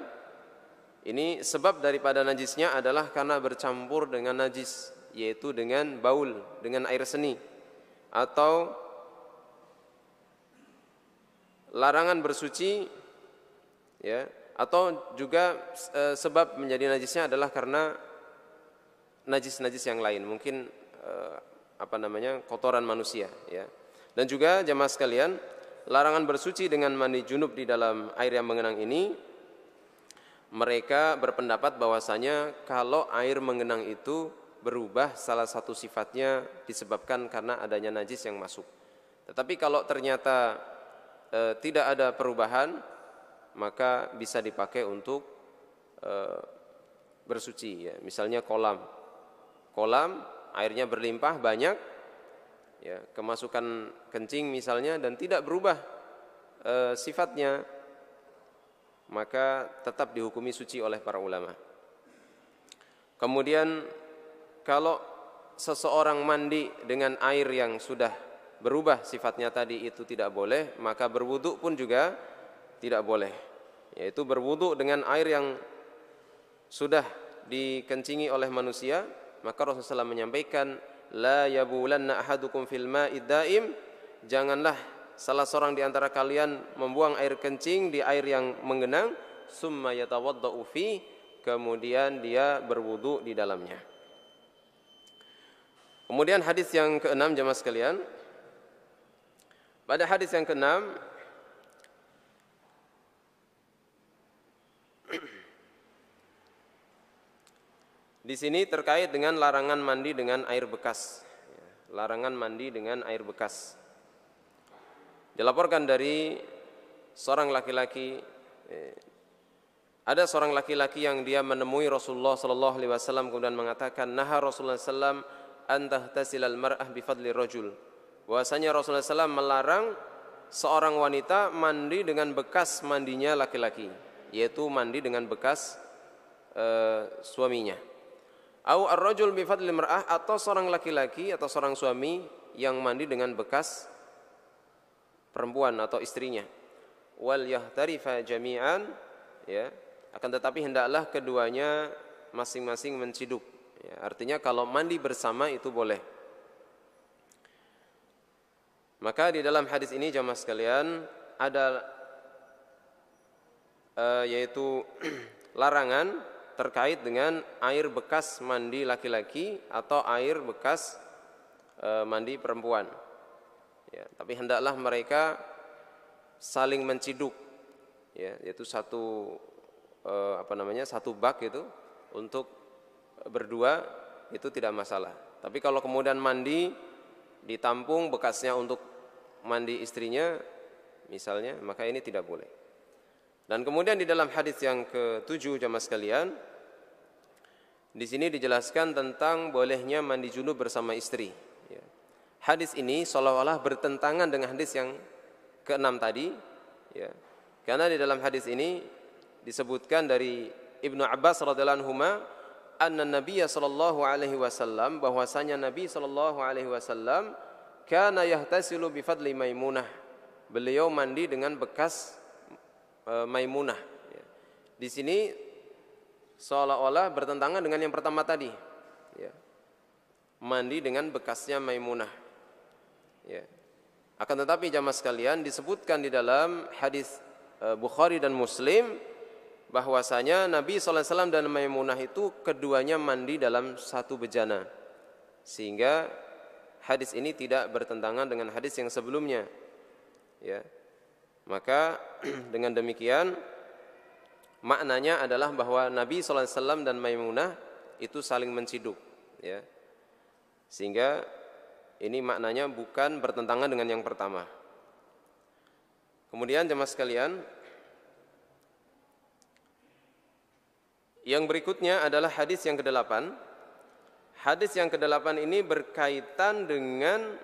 ini sebab daripada najisnya adalah karena bercampur dengan najis, yaitu dengan baul, dengan air seni. Atau larangan bersuci, ya, atau juga sebab menjadi najisnya adalah karena najis-najis yang lain, mungkin kotoran manusia, ya. Dan juga jemaah sekalian, larangan bersuci dengan mandi junub di dalam air yang mengenang ini, mereka berpendapat bahwasanya kalau air mengenang itu berubah salah satu sifatnya disebabkan karena adanya najis yang masuk. Tetapi kalau ternyata tidak ada perubahan, maka bisa dipakai untuk bersuci, ya. Misalnya kolam airnya berlimpah banyak, ya, kemasukan kencing misalnya, dan tidak berubah sifatnya, maka tetap dihukumi suci oleh para ulama. Kemudian kalau seseorang mandi dengan air yang sudah berubah sifatnya tadi, itu tidak boleh, maka berwudu pun juga tidak boleh, yaitu berwudu dengan air yang sudah dikencingi oleh manusia. Maka Rasulullah SAW menyampaikan, la yabulanna ahadukum fil ma'id daim, janganlah salah seorang di antara kalian membuang air kencing di air yang mengenang, summa yatawaddau fi, kemudian dia berwudu di dalamnya. Kemudian hadis yang ke-6 jemaah sekalian. Pada hadis yang ke-6 di sini terkait dengan larangan mandi dengan air bekas. Larangan mandi dengan air bekas. Dilaporkan dari seorang laki-laki, ada seorang laki-laki yang dia menemui Rasulullah sallallahu alaihi wasallam kemudian mengatakan, naha Rasulullah sallallahu antahtasilal mar'ah bifadli rajul, bahwasanya Rasulullah SAW melarang seorang wanita mandi dengan bekas mandinya laki-laki, yaitu mandi dengan bekas suaminya. Au ar-rajul bifadli mar'ah, atau seorang laki-laki atau seorang suami yang mandi dengan bekas perempuan atau istrinya. Wal yahtarifa jami'an, ya, akan tetapi hendaklah keduanya masing-masing menciduk. Ya, artinya kalau mandi bersama itu boleh. Maka di dalam hadis ini jamaah sekalian ada yaitu larangan terkait dengan air bekas mandi laki-laki atau air bekas mandi perempuan. Ya, tapi hendaklah mereka saling menciduk, ya, yaitu satu bak itu untuk berdua, itu tidak masalah. Tapi kalau kemudian mandi ditampung bekasnya untuk mandi istrinya misalnya, maka ini tidak boleh. Dan kemudian di dalam hadis yang ke-7 jamaah sekalian, di sini dijelaskan tentang bolehnya mandi junub bersama istri. Ya. Hadis ini seolah-olah bertentangan dengan hadis yang ke-6 tadi, ya. Karena di dalam hadis ini disebutkan dari Ibnu Abbas radhiyallahu anhuma, anna Nabiyya sallallahu alaihi wasallam, bahwasanya Nabi sallallahu alaihi wasallam kana yahtasilu bi fadli Maimunah, beliau mandi dengan bekas Maimunah. Ya. Di sini seolah-olah bertentangan dengan yang pertama tadi. Ya. Mandi dengan bekasnya Maimunah. Ya. Akan tetapi jamaah sekalian, disebutkan di dalam hadis Bukhari dan Muslim bahwasanya Nabi SAW dan Maimunah itu keduanya mandi dalam satu bejana, sehingga hadis ini tidak bertentangan dengan hadis yang sebelumnya. Ya. Maka dengan demikian maknanya adalah bahwa Nabi SAW dan Maimunah itu saling menciduk. Ya. Sehingga ini maknanya bukan bertentangan dengan yang pertama. Kemudian jemaah sekalian, yang berikutnya adalah hadis yang ke-8. Hadis yang ke-8 ini berkaitan dengan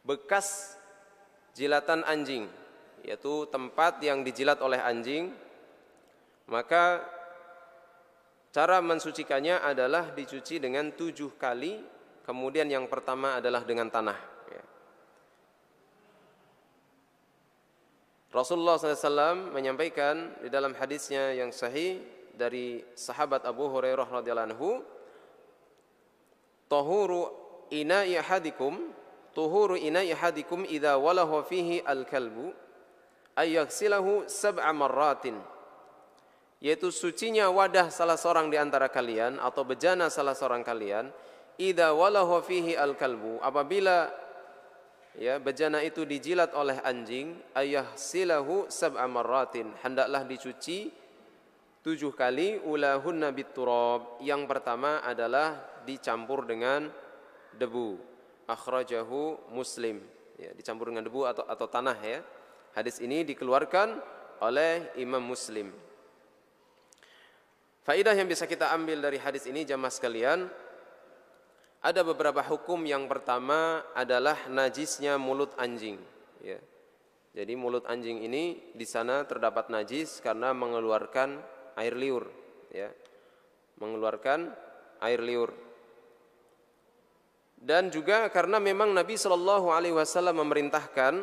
bekas jilatan anjing, yaitu tempat yang dijilat oleh anjing. Maka cara mensucikannya adalah dicuci dengan 7 kali. Kemudian yang pertama adalah dengan tanah. Ya. Rasulullah SAW menyampaikan di dalam hadisnya yang sahih dari sahabat Abu Hurairah radhiyallahu anhu, "Tahuru ina'i ahadikum idza walahu fihi al-kalbu ay yaghsilahu 7 marratin." Yaitu sucinya wadah salah seorang di antara kalian atau bejana salah seorang kalian, idza walahu fihi al-kalbu, apabila ya bejana itu dijilat oleh anjing, ayahsilahu 7 marratin, hendaklah dicuci 7 kali, ulahunna biturab, yang pertama adalah dicampur dengan debu. Akhrajahu Muslim, ya, dicampur dengan debu atau tanah, ya. Hadis ini dikeluarkan oleh Imam Muslim. Faedah yang bisa kita ambil dari hadis ini jamaah sekalian, ada beberapa hukum. Yang pertama adalah najisnya mulut anjing. Ya. Jadi mulut anjing ini di sana terdapat najis karena mengeluarkan air liur. Ya. Mengeluarkan air liur. Dan juga karena memang Nabi SAW memerintahkan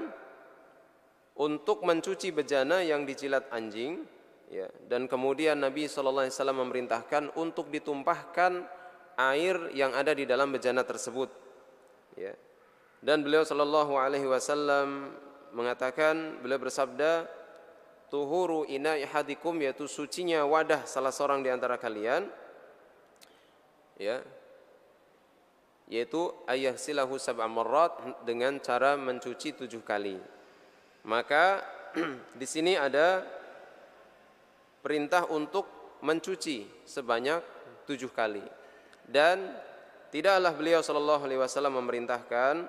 untuk mencuci bejana yang dijilat anjing. Ya. Dan kemudian Nabi SAW memerintahkan untuk ditumpahkan air yang ada di dalam bejana tersebut, ya. Dan beliau sallallahu alaihi wasallam mengatakan, beliau bersabda, "Tuhuru ina'i ahadikum," yaitu sucinya wadah salah seorang di antara kalian, ya, yaitu ayahsilahu 7 marrat, dengan cara mencuci 7 kali. Maka di sini ada perintah untuk mencuci sebanyak 7 kali. Dan tidaklah beliau sallallahu alaihi wasallam memerintahkan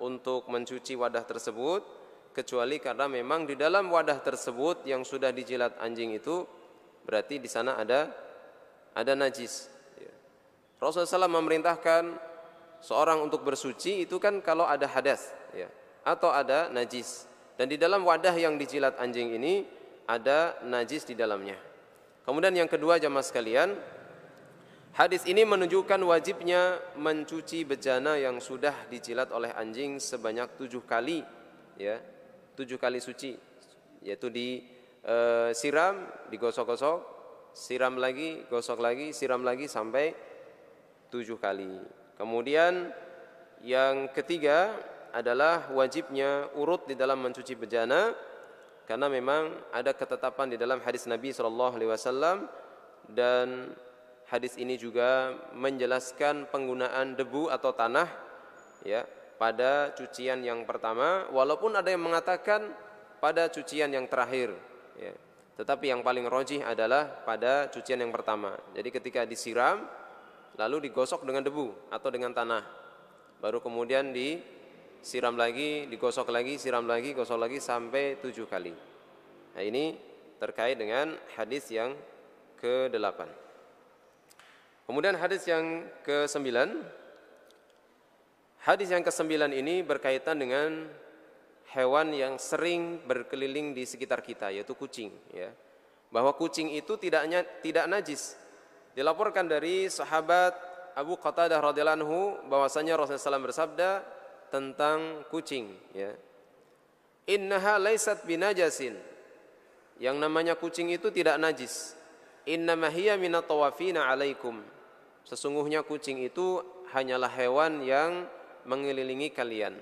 untuk mencuci wadah tersebut kecuali karena memang di dalam wadah tersebut yang sudah dijilat anjing itu berarti di sana ada najis. Rasulullah SAW memerintahkan seorang untuk bersuci itu kan kalau ada hadas, ya, atau ada najis. Dan di dalam wadah yang dijilat anjing ini ada najis di dalamnya. Kemudian yang kedua jamaah sekalian, hadis ini menunjukkan wajibnya mencuci bejana yang sudah dijilat oleh anjing sebanyak 7 kali, ya, 7 kali suci, yaitu disiram, digosok-gosok, siram lagi, gosok lagi, siram lagi sampai 7 kali. Kemudian yang ketiga adalah wajibnya urut di dalam mencuci bejana, karena memang ada ketetapan di dalam hadis Nabi SAW, dan hadis ini juga menjelaskan penggunaan debu atau tanah, ya, pada cucian yang pertama, walaupun ada yang mengatakan pada cucian yang terakhir, ya. Tetapi yang paling rajih adalah pada cucian yang pertama. Jadi ketika disiram lalu digosok dengan debu atau dengan tanah, baru kemudian disiram lagi, digosok lagi, siram lagi, gosok lagi sampai 7 kali. Nah, ini terkait dengan hadis yang ke-8. Kemudian hadis yang ke-9. Hadis yang ke-9 ini berkaitan dengan hewan yang sering berkeliling di sekitar kita, yaitu kucing, ya. Bahwa kucing itu tidak najis. Dilaporkan dari sahabat Abu Qatadah radhiyallahu anhu bahwasanya Rasulullah SAW bersabda tentang kucing, ya. innaha laysat binajasin. Yang namanya kucing itu tidak najis. Innama hiya minat tawafina alaikum. Sesungguhnya kucing itu hanyalah hewan yang mengelilingi kalian.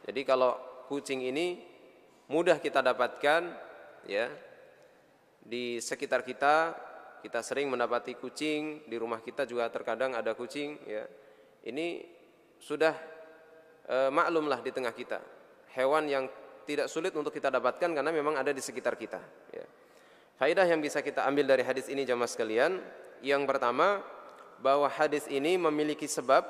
Jadi kalau kucing ini mudah kita dapatkan, ya, di sekitar kita, kita sering mendapati kucing, di rumah kita juga terkadang ada kucing, ya. Ini sudah maklumlah di tengah kita. Hewan yang tidak sulit untuk kita dapatkan karena memang ada di sekitar kita, ya. Faedah yang bisa kita ambil dari hadis ini jamaah sekalian, yang pertama, bahwa hadis ini memiliki sebab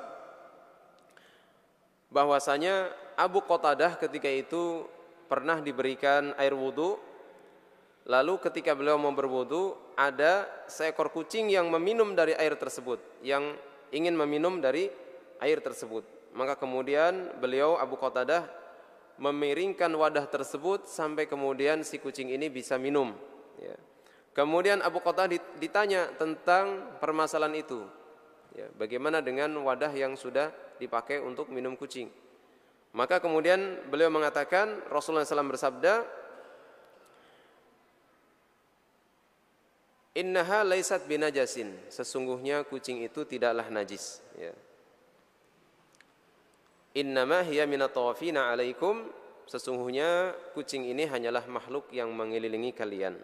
bahwasanya Abu Qatadah ketika itu pernah diberikan air wudu. Lalu ketika beliau mau berwudu, ada seekor kucing yang meminum dari air tersebut, yang ingin meminum dari air tersebut. Maka kemudian beliau Abu Qatadah memiringkan wadah tersebut sampai kemudian si kucing ini bisa minum, ya. Kemudian Abu Qatadah ditanya tentang permasalahan itu, ya, bagaimana dengan wadah yang sudah dipakai untuk minum kucing. Maka kemudian beliau mengatakan, Rasulullah SAW bersabda, innaha laysat binajasin. Sesungguhnya kucing itu tidaklah najis, ya. Innama hiya minat tawafina alaikum. Sesungguhnya kucing ini hanyalah makhluk yang mengelilingi kalian,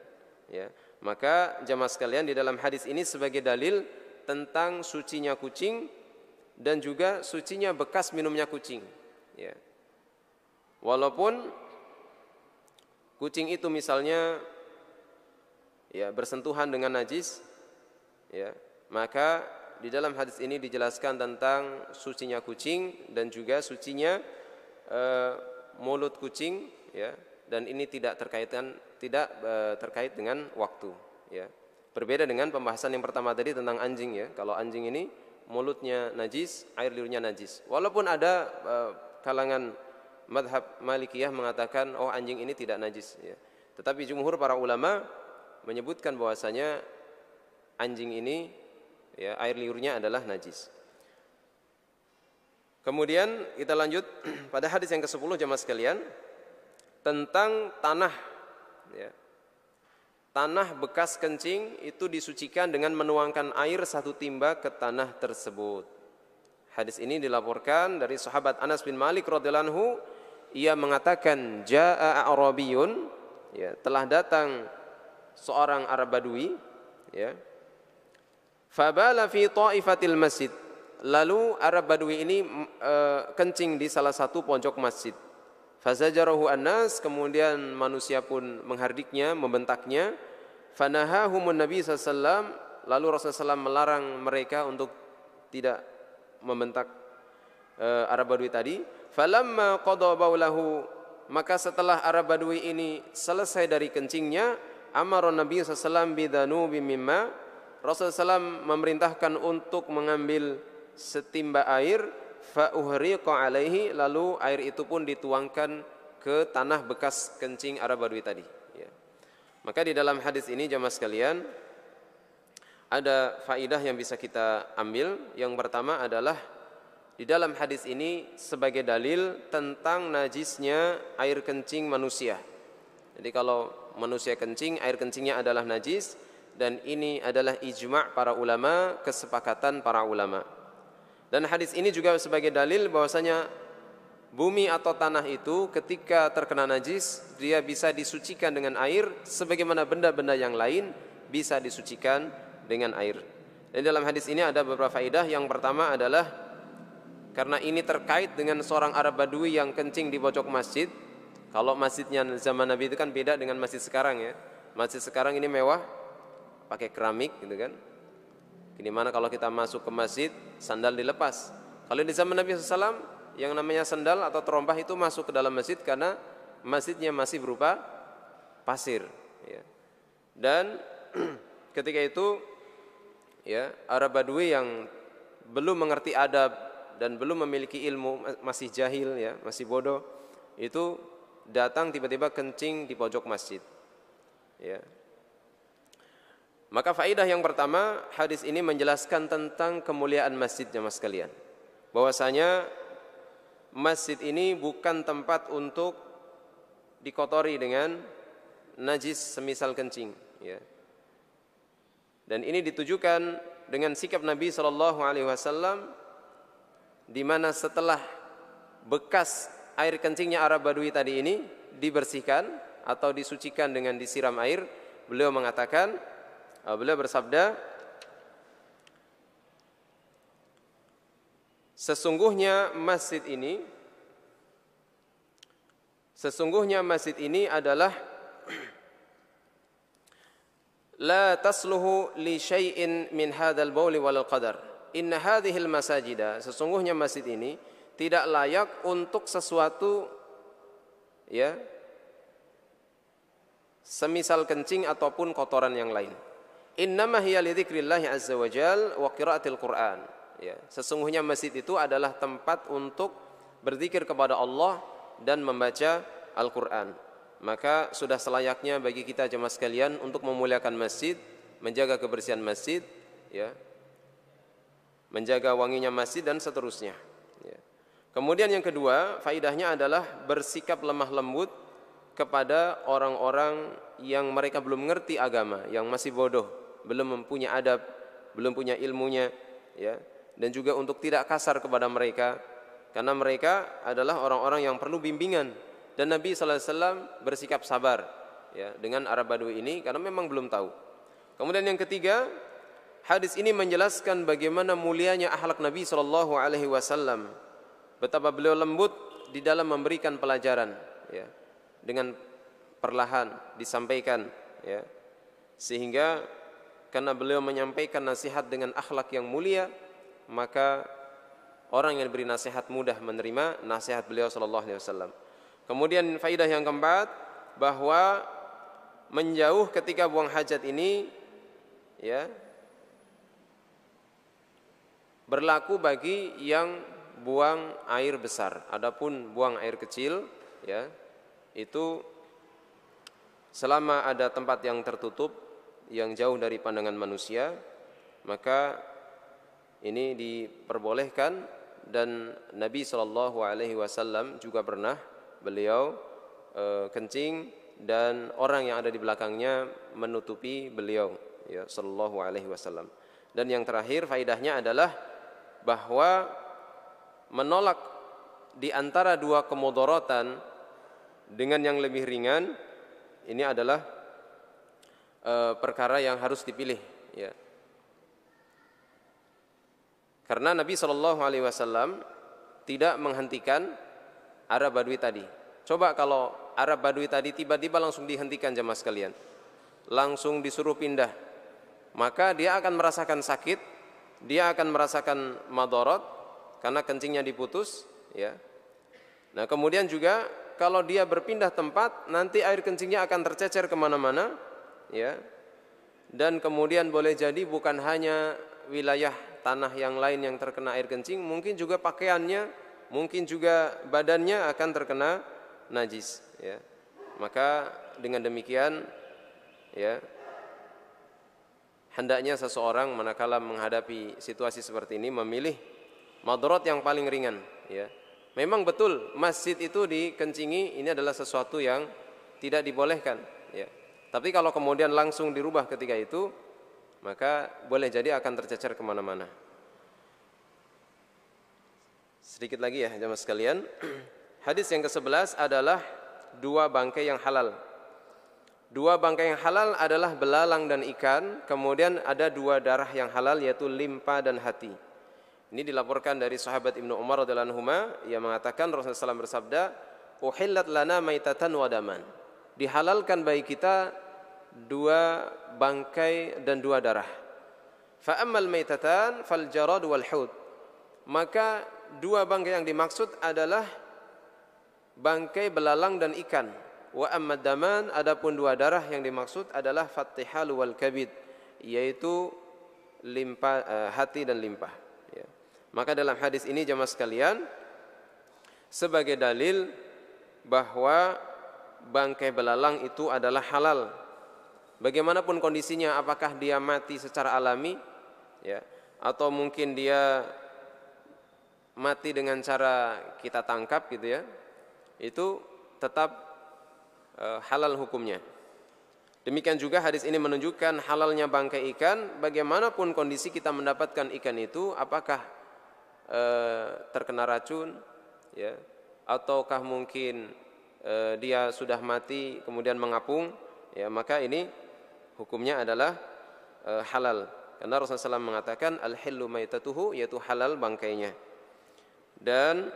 ya. Maka jamaah sekalian, di dalam hadis ini sebagai dalil tentang sucinya kucing dan juga sucinya bekas minumnya kucing, ya. Walaupun kucing itu misalnya, ya, bersentuhan dengan najis, ya, maka di dalam hadis ini dijelaskan tentang sucinya kucing dan juga sucinya mulut kucing, ya, dan ini tidak terkait dengan waktu, ya. Berbeda dengan pembahasan yang pertama tadi tentang anjing, ya. Kalau anjing ini mulutnya najis, air liurnya najis. Walaupun ada kalangan madhab Malikiyah mengatakan oh anjing ini tidak najis, ya. Tetapi jumhur para ulama menyebutkan bahwasanya anjing ini, ya, air liurnya adalah najis. Kemudian kita lanjut pada hadis yang ke-10 jamaah sekalian, tentang tanah, ya. Tanah bekas kencing itu disucikan dengan menuangkan air 1 timba ke tanah tersebut. Hadis ini dilaporkan dari sahabat Anas bin Malik radhiyallahu anhu, ia mengatakan jaa a'rabiyun, ya, telah datang seorang Arab Badui, ya. Fabala fi ta'ifatil masjid. Lalu Arab Badui ini kencing di salah satu pojok masjid. Fazajarahu annas, kemudian manusia pun menghardiknya, membentaknya. Fanahahumun Nabi SAW, lalu Rasulullah SAW melarang mereka untuk tidak membentak Arab Badui tadi. Falamma qada baulahu, maka setelah Arab Badui ini selesai dari kencingnya, amara Nabi SAW bidanubi mimma, Rasulullah SAW memerintahkan untuk mengambil setimba air, fa uhriqa alaihi, lalu air itu pun dituangkan ke tanah bekas kencing Arab Badui tadi, ya. Maka di dalam hadis ini jamaah sekalian ada faidah yang bisa kita ambil. Yang pertama adalah di dalam hadis ini sebagai dalil tentang najisnya air kencing manusia. Jadi kalau manusia kencing, air kencingnya adalah najis, dan ini adalah ijma' para ulama, kesepakatan para ulama. Dan hadis ini juga sebagai dalil bahwasanya bumi atau tanah itu ketika terkena najis, dia bisa disucikan dengan air sebagaimana benda-benda yang lain bisa disucikan dengan air. Dan dalam hadis ini ada beberapa faedah. Yang pertama adalah karena ini terkait dengan seorang Arab Badui yang kencing di pojok masjid. Kalau masjidnya zaman Nabi itu kan beda dengan masjid sekarang, ya. Masjid sekarang ini mewah, pakai keramik gitu kan. Ini mana kalau kita masuk ke masjid, sandal dilepas. Kalau di zaman Nabi SAW, yang namanya sandal atau terompah itu masuk ke dalam masjid karena masjidnya masih berupa pasir, ya. Dan ketika itu, ya, Arab Badui yang belum mengerti adab dan belum memiliki ilmu, masih jahil, ya, masih bodoh, itu datang tiba-tiba kencing di pojok masjid, ya. Maka faidah yang pertama, hadis ini menjelaskan tentang kemuliaan masjid jamaah sekalian. Bahwasanya masjid ini bukan tempat untuk dikotori dengan najis semisal kencing, ya. Dan ini ditujukan dengan sikap Nabi SAW, di mana setelah bekas air kencingnya Arab Badui tadi ini dibersihkan atau disucikan dengan disiram air, beliau bersabda, sesungguhnya masjid ini adalah la tasluhu li syai'in min hadzal bauli wal qadar. Inna hadhil masajida, sesungguhnya masjid ini tidak layak untuk sesuatu, ya, semisal kencing ataupun kotoran yang lain. Innama hiya li dzikrillah azza wa jal wa qiraatil Qur'an. Ya, sesungguhnya masjid itu adalah tempat untuk berzikir kepada Allah dan membaca Al-Qur'an. Maka sudah selayaknya bagi kita jemaah sekalian untuk memuliakan masjid, menjaga kebersihan masjid, ya, menjaga wanginya masjid dan seterusnya, ya. Kemudian yang kedua, faidahnya adalah bersikap lemah lembut kepada orang-orang yang mereka belum mengerti agama, yang masih bodoh, belum mempunyai adab, belum punya ilmunya, ya. Dan juga untuk tidak kasar kepada mereka, karena mereka adalah orang-orang yang perlu bimbingan. Dan Nabi SAW bersikap sabar, ya, dengan Arab Badui ini karena memang belum tahu. Kemudian yang ketiga, hadis ini menjelaskan bagaimana mulianya akhlak Nabi SAW, betapa beliau lembut di dalam memberikan pelajaran, ya, dengan perlahan disampaikan, ya, sehingga karena beliau menyampaikan nasihat dengan akhlak yang mulia, maka orang yang diberi nasihat mudah menerima nasihat beliau SAW. Kemudian faidah yang keempat, bahwa menjauh ketika buang hajat ini, ya, berlaku bagi yang buang air besar. Adapun buang air kecil, ya, itu selama ada tempat yang tertutup, yang jauh dari pandangan manusia, maka ini diperbolehkan. Dan Nabi SAW juga pernah beliau kencing dan orang yang ada di belakangnya menutupi beliau, ya, sallallahu alaihi wasallam. Dan yang terakhir faidahnya adalah bahwa menolak di antara dua kemudaratan dengan yang lebih ringan ini adalah perkara yang harus dipilih, ya. Karena Nabi SAW tidak menghentikan Arab Badui tadi. Coba kalau Arab Badui tadi tiba-tiba langsung dihentikan jemaah sekalian, langsung disuruh pindah, maka dia akan merasakan sakit, dia akan merasakan madarat karena kencingnya diputus, ya. Nah, kemudian juga kalau dia berpindah tempat, nanti air kencingnya akan tercecer kemana-mana, ya. Dan kemudian boleh jadi bukan hanya wilayah tanah yang lain yang terkena air kencing, mungkin juga pakaiannya, mungkin juga badannya akan terkena najis, ya. Maka dengan demikian, ya, hendaknya seseorang manakala menghadapi situasi seperti ini memilih madarat yang paling ringan, ya. Memang betul masjid itu dikencingi, ini adalah sesuatu yang tidak dibolehkan, ya. Tapi kalau kemudian langsung dirubah ketika itu, maka boleh jadi akan tercecer kemana-mana. Sedikit lagi ya jemaah sekalian. Hadis yang ke-11 adalah dua bangkai yang halal. Dua bangkai yang halal adalah belalang dan ikan. Kemudian ada dua darah yang halal, yaitu limpa dan hati. Ini dilaporkan dari sahabat Ibnu Umar radhiyallahu anhuma yang mengatakan Rasulullah SAW bersabda, "Uhillat lana maitatan wa daman." Dihalalkan bagi kita dua bangkai dan dua darah. Fa ammal maitatan fal jarad wal hut. Maka dua bangkai yang dimaksud adalah bangkai belalang dan ikan. Wa amma daman, adapun dua darah yang dimaksud adalah fattihal wal kabid, yaitu hati dan limpah, ya. Maka dalam hadis ini jemaah sekalian, sebagai dalil bahwa bangkai belalang itu adalah halal. Bagaimanapun kondisinya, apakah dia mati secara alami, ya, atau mungkin dia mati dengan cara kita tangkap, gitu ya, itu tetap halal hukumnya. Demikian juga hadis ini menunjukkan halalnya bangkai ikan, bagaimanapun kondisi kita mendapatkan ikan itu, apakah terkena racun, ya, ataukah mungkin dia sudah mati kemudian mengapung, ya, maka ini hukumnya adalah halal. Karena Rasulullah SAW mengatakan al-hillu maitatuhu, yaitu halal bangkainya. Dan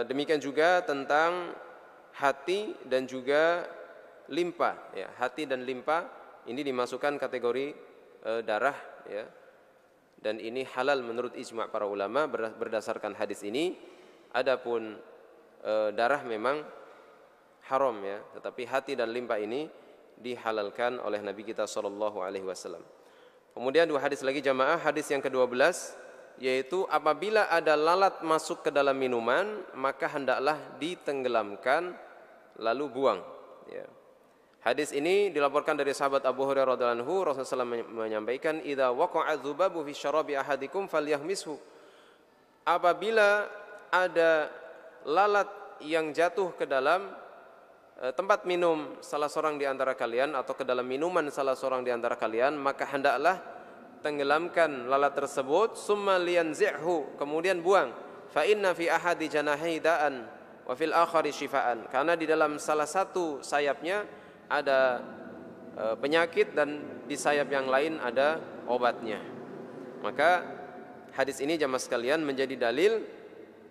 demikian juga tentang hati dan juga limpa, ya, hati dan limpa ini dimasukkan kategori darah, ya, dan ini halal menurut ijma' para ulama berdasarkan hadis ini. Adapun darah memang haram, ya, tetapi hati dan limpa ini dihalalkan oleh Nabi kita SAW. Kemudian dua hadis lagi jamaah, hadis yang ke-12, yaitu apabila ada lalat masuk ke dalam minuman maka hendaklah ditenggelamkan lalu buang, ya. Hadis ini dilaporkan dari sahabat Abu Hurairah radhiyallahu anhu, Rasulullah SAW menyampaikan, "Idza waqa'a dzubabu fi syarabi ahadikum falyahmishu." Apabila ada lalat yang jatuh ke dalam tempat minum salah seorang di antara kalian atau ke dalam minuman salah seorang di antara kalian, maka hendaklah tenggelamkan lalat tersebut, summa liyanzi'hu, kemudian buang. Fa inna fi ahadi janahi da'an wa fil akhari shifaan. Karena di dalam salah satu sayapnya ada penyakit dan di sayap yang lain ada obatnya. Maka hadis ini jamaah sekalian menjadi dalil,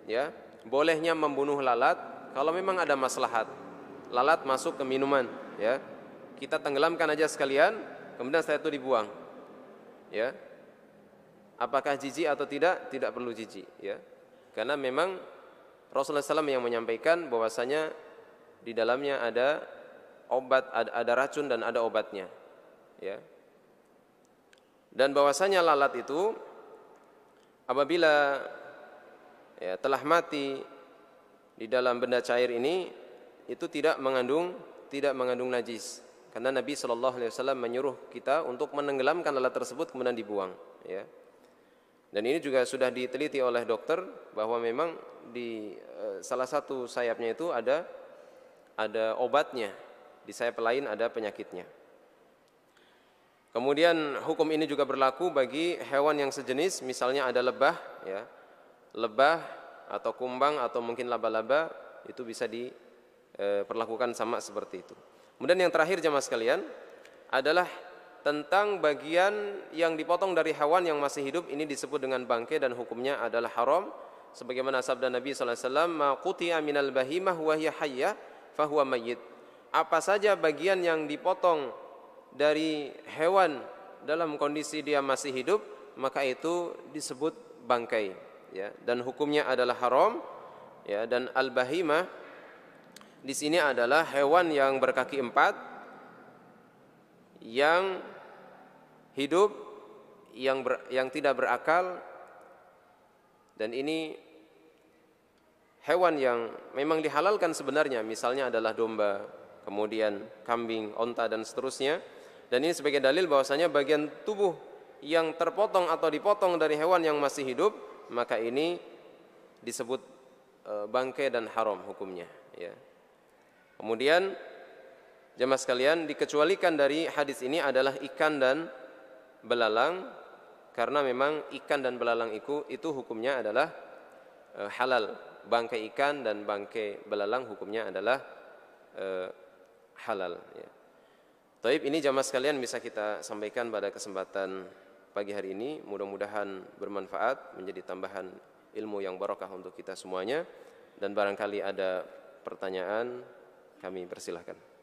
ya, bolehnya membunuh lalat kalau memang ada maslahat. Lalat masuk ke minuman, ya, kita tenggelamkan aja sekalian, kemudian setelah itu dibuang, ya. Apakah jijik atau tidak? Tidak perlu jijik, ya, karena memang Rasulullah SAW yang menyampaikan bahwasanya di dalamnya ada obat, ada racun dan ada obatnya, ya. Dan bahwasanya lalat itu apabila, ya, telah mati di dalam benda cair ini, itu tidak mengandung najis, karena Nabi SAW menyuruh kita untuk menenggelamkan lalat tersebut kemudian dibuang, ya. Dan ini juga sudah diteliti oleh dokter bahwa memang di salah satu sayapnya itu ada obatnya, di sayap lain ada penyakitnya. Kemudian hukum ini juga berlaku bagi hewan yang sejenis, misalnya ada lebah, ya, lebah atau kumbang atau mungkin laba-laba, itu bisa diperlakukan sama seperti itu. Kemudian yang terakhir jamaah sekalian adalah tentang bagian yang dipotong dari hewan yang masih hidup, ini disebut dengan bangkai dan hukumnya adalah haram. Sebagaimana sabda Nabi SAW, ma qutiya minal bahimah wa hiya hayyah fahuwa mayyit. Apa saja bagian yang dipotong dari hewan dalam kondisi dia masih hidup, maka itu disebut bangkai, ya, dan hukumnya adalah haram, ya. Dan al-bahimah di sini adalah hewan yang berkaki 4, yang hidup, yang tidak berakal, dan ini hewan yang memang dihalalkan sebenarnya, misalnya adalah domba, kemudian kambing, onta dan seterusnya. Dan ini sebagai dalil bahwasanya bagian tubuh yang terpotong atau dipotong dari hewan yang masih hidup, maka ini disebut bangkai dan haram hukumnya, ya. Kemudian jemaah sekalian, dikecualikan dari hadis ini adalah ikan dan belalang, karena memang ikan dan belalang itu hukumnya adalah halal. Bangkai ikan dan bangkai belalang hukumnya adalah halal, ya. Taib, ini jamaah sekalian bisa kita sampaikan pada kesempatan pagi hari ini. Mudah-mudahan bermanfaat, menjadi tambahan ilmu yang barokah untuk kita semuanya. Dan barangkali ada pertanyaan, kami persilahkan.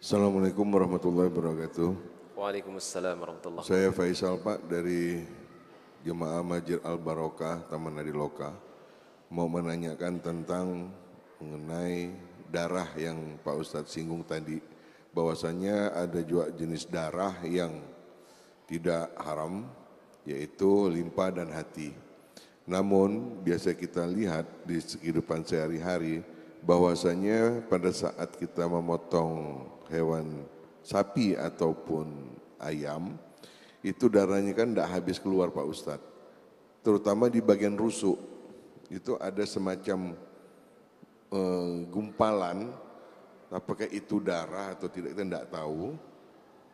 Assalamualaikum warahmatullahi wabarakatuh. Waalaikumsalam warahmatullahi wabarakatuh. Saya Faisal Pak dari Jemaah Masjid Al Barokah Taman Nadiloka. Mau menanyakan tentang mengenai darah yang Pak Ustadz singgung tadi. bahwasanya ada juga jenis darah yang tidak haram, yaitu limpa dan hati. Namun biasa kita lihat di kehidupan sehari-hari bahwasanya pada saat kita memotong hewan sapi ataupun ayam, itu darahnya kan tidak habis keluar Pak Ustadz. Terutama di bagian rusuk, itu ada semacam gumpalan, apakah itu darah atau tidak kita tidak tahu.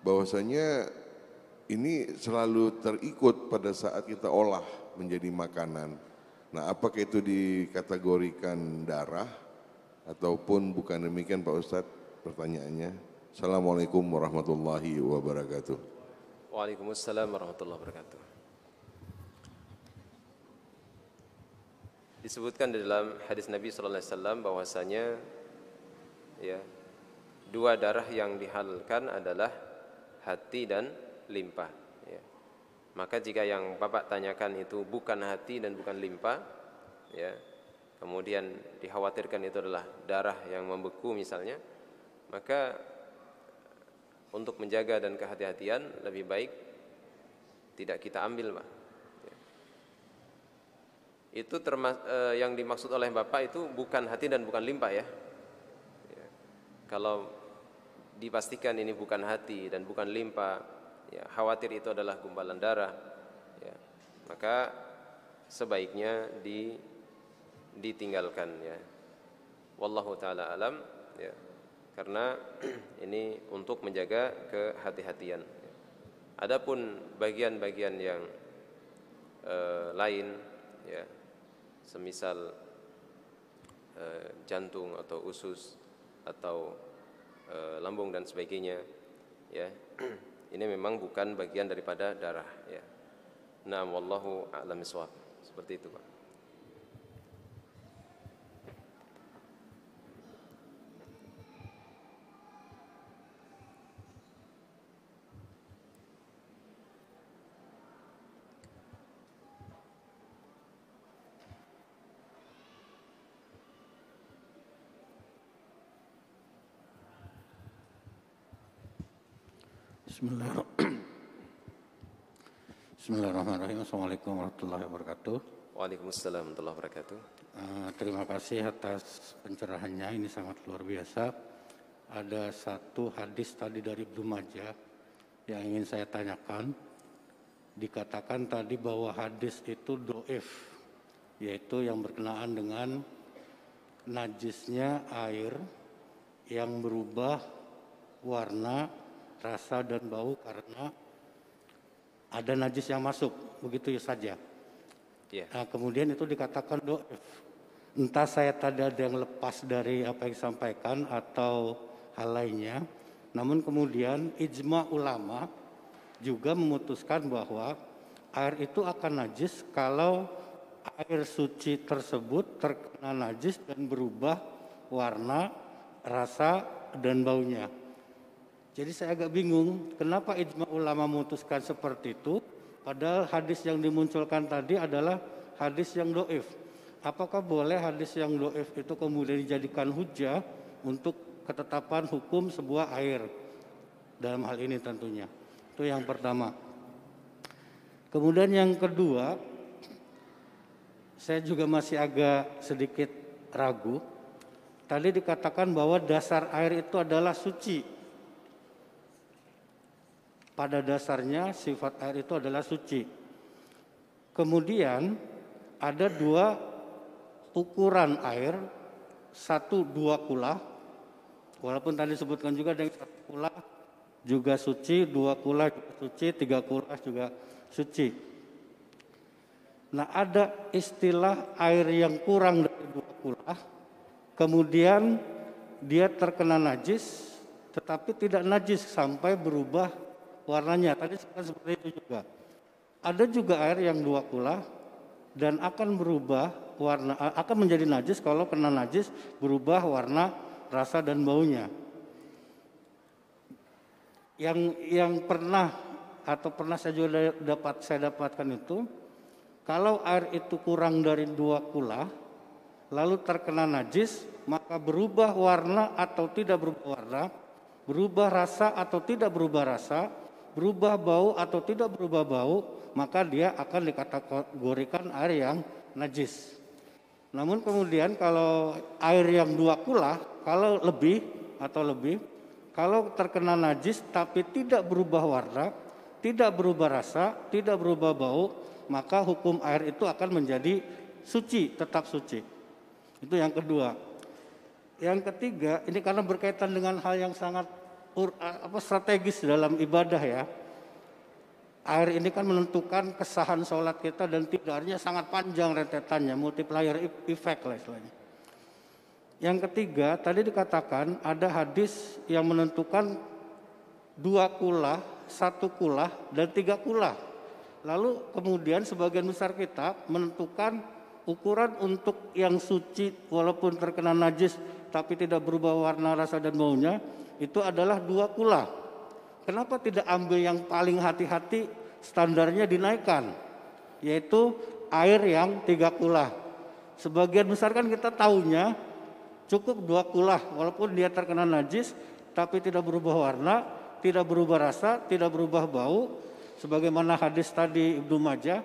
Bahwasanya ini selalu terikut pada saat kita olah menjadi makanan. Nah, apakah itu dikategorikan darah ataupun bukan demikian Pak Ustadz? Pertanyaannya. Assalamualaikum warahmatullahi wabarakatuh. Waalaikumsalam warahmatullahi wabarakatuh. Disebutkan di dalam hadis Nabi sallallahu alaihi wasallam bahwasanya ya, dua darah yang dihalalkan adalah hati dan limpa, ya. Maka jika yang Bapak tanyakan itu bukan hati dan bukan limpa, ya, kemudian dikhawatirkan itu adalah darah yang membeku misalnya, maka untuk menjaga dan kehati-hatian lebih baik tidak kita ambil, Pak. Ya. Itu yang dimaksud oleh Bapak itu bukan hati dan bukan limpa, ya. Ya. Kalau dipastikan ini bukan hati dan bukan limpa, ya, khawatir itu adalah gumpalan darah, ya, maka sebaiknya ditinggalkan, ya. Wallahu taala alam, ya, karena ini untuk menjaga kehati-hatian. Adapun bagian-bagian yang lain, ya, semisal jantung atau usus atau lambung dan sebagainya, ya, ini memang bukan bagian daripada darah, ya. Nah, wallahu a'lam bishawab. Seperti itu, Pak. Bismillahirrahmanirrahim. Assalamualaikum warahmatullahi wabarakatuh. Waalaikumsalam warahmatullahi wabarakatuh. Terima kasih atas pencerahannya, ini sangat luar biasa. Ada satu hadis tadi dari Ibnu Majah yang ingin saya tanyakan. Dikatakan tadi bahwa hadis itu dhaif, yaitu yang berkenaan dengan najisnya air yang berubah warna, rasa dan bau karena ada najis yang masuk, begitu saja. Yeah. Nah, kemudian itu dikatakan dhaif. Entah saya tadi ada yang lepas dari apa yang disampaikan atau hal lainnya. Namun kemudian ijma ulama juga memutuskan bahwa air itu akan najis kalau air suci tersebut terkena najis dan berubah warna, rasa dan baunya. Jadi saya agak bingung kenapa ijma ulama memutuskan seperti itu, padahal hadis yang dimunculkan tadi adalah hadis yang dhaif. Apakah boleh hadis yang dhaif itu kemudian dijadikan hujah untuk ketetapan hukum sebuah air? Dalam hal ini tentunya. Itu yang pertama. Kemudian yang kedua, saya juga masih agak sedikit ragu. Tadi dikatakan bahwa dasar air itu adalah suci. Pada dasarnya sifat air itu adalah suci. Kemudian ada dua ukuran air, satu 2 kula, walaupun tadi disebutkan juga dengan 1 kula juga suci, 2 kula juga suci, 3 kula juga suci. Nah, ada istilah air yang kurang dari 2 kula, kemudian dia terkena najis, tetapi tidak najis sampai berubah warnanya. Tadi seperti itu juga. Ada juga air yang 2 kula dan akan berubah warna, akan menjadi najis kalau kena najis, berubah warna, rasa dan baunya. Yang pernah saya juga dapatkan itu, kalau air itu kurang dari 2 kula lalu terkena najis, maka berubah warna atau tidak berubah warna, berubah rasa atau tidak berubah rasa, berubah bau atau tidak berubah bau, maka dia akan dikategorikan air yang najis. Namun kemudian kalau air yang 2 kula, kalau lebih, kalau terkena najis tapi tidak berubah warna, tidak berubah rasa, tidak berubah bau, maka hukum air itu akan menjadi suci, tetap suci. Itu yang kedua. Yang ketiga, ini karena berkaitan dengan hal yang sangat strategis dalam ibadah ya. Air ini kan menentukan kesahan sholat kita dan tidaknya sangat panjang rentetannya, multiplier effect lah istilahnya. Yang ketiga, tadi dikatakan ada hadis yang menentukan 2 kula, 1 kula, dan 3 kula. Lalu kemudian sebagian besar kita menentukan ukuran untuk yang suci walaupun terkena najis tapi tidak berubah warna, rasa, dan baunya, itu adalah 2 kula. Kenapa tidak ambil yang paling hati-hati, standarnya dinaikkan, yaitu air yang 3 kula. Sebagian besar kan kita tahunya cukup 2 kula, walaupun dia terkena najis, tapi tidak berubah warna, tidak berubah rasa, tidak berubah bau, sebagaimana hadis tadi Ibnu Majah,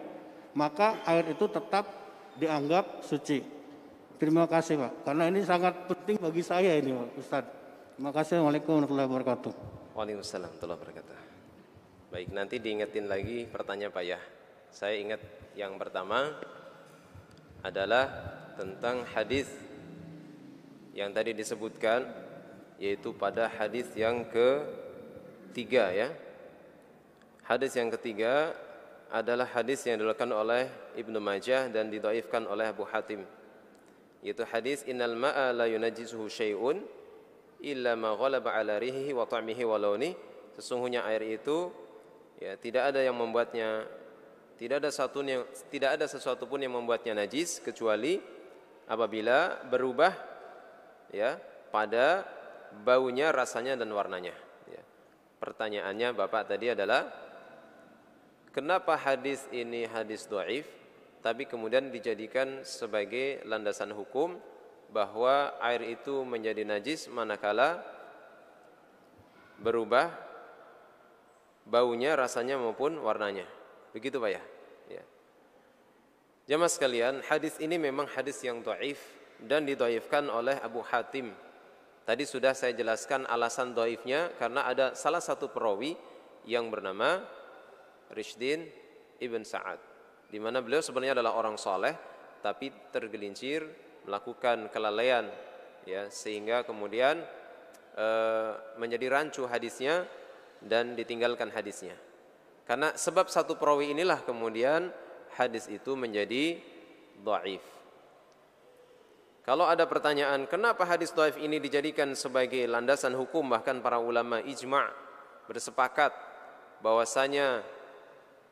maka air itu tetap dianggap suci. Terima kasih Pak, karena ini sangat penting bagi saya ini Pak Ustaz. Terima kasih. Assalamualaikum warahmatullahi wabarakatuh. Waalaikumsalam warahmatullahi wabarakatuh. Baik, nanti diingetin lagi pertanyaan Pak ya. Saya ingat yang pertama adalah tentang hadis yang tadi disebutkan, yaitu pada hadis yang ketiga ya. Hadis yang ketiga adalah hadis yang diriwayatkan oleh Ibnu Majah dan didhaifkan oleh Abu Hatim, yaitu hadis innal ma'a la yunajjisuhu syai'un illa ma ghalaba ala rihihi wa ta'mihi wa launi. Sesungguhnya air itu ya tidak ada sesuatu pun yang membuatnya najis kecuali apabila berubah ya pada baunya, rasanya, dan warnanya ya. Pertanyaannya Bapak tadi adalah kenapa hadis ini hadis dhaif tapi kemudian dijadikan sebagai landasan hukum bahwa air itu menjadi najis manakala berubah baunya, rasanya maupun warnanya. Begitu Pak ya? Ya. Jamaah sekalian, hadis ini memang hadis yang dhaif dan didhaifkan oleh Abu Hatim. Tadi sudah saya jelaskan alasan dhaifnya karena ada salah satu perawi yang bernama Rishdin Ibn Sa'ad, di mana beliau sebenarnya adalah orang soleh tapi tergelincir melakukan kelalaian ya, sehingga kemudian menjadi rancu hadisnya dan ditinggalkan hadisnya. Karena sebab satu perawi inilah kemudian hadis itu menjadi dhaif. Kalau ada pertanyaan kenapa hadis dhaif ini dijadikan sebagai landasan hukum, bahkan para ulama ijma' bersepakat bahwasanya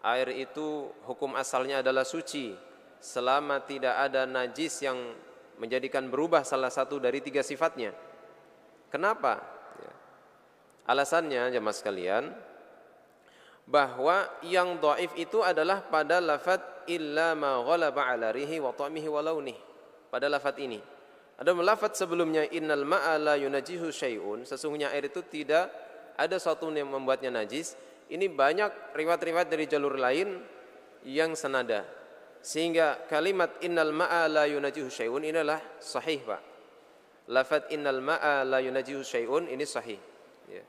air itu hukum asalnya adalah suci selama tidak ada najis yang menjadikan berubah salah satu dari 3 sifatnya. Kenapa? Ya. Alasannya jemaah sekalian, bahwa yang dhaif itu adalah pada lafaz illa ma ghalaba ala rihi wa ta'mihi wa launihi. Pada lafaz ini. Ada lafaz sebelumnya innal ma'a la yunajjihu syai'un, sesungguhnya air itu tidak ada sesuatu yang membuatnya najis. Ini banyak riwayat-riwayat dari jalur lain yang senada, sehingga kalimat innal ma'a la yunajjihu syai'un ini adalah sahih Pak. Lafaz innal ma'a la yunajjihu syai'un ini sahih ya.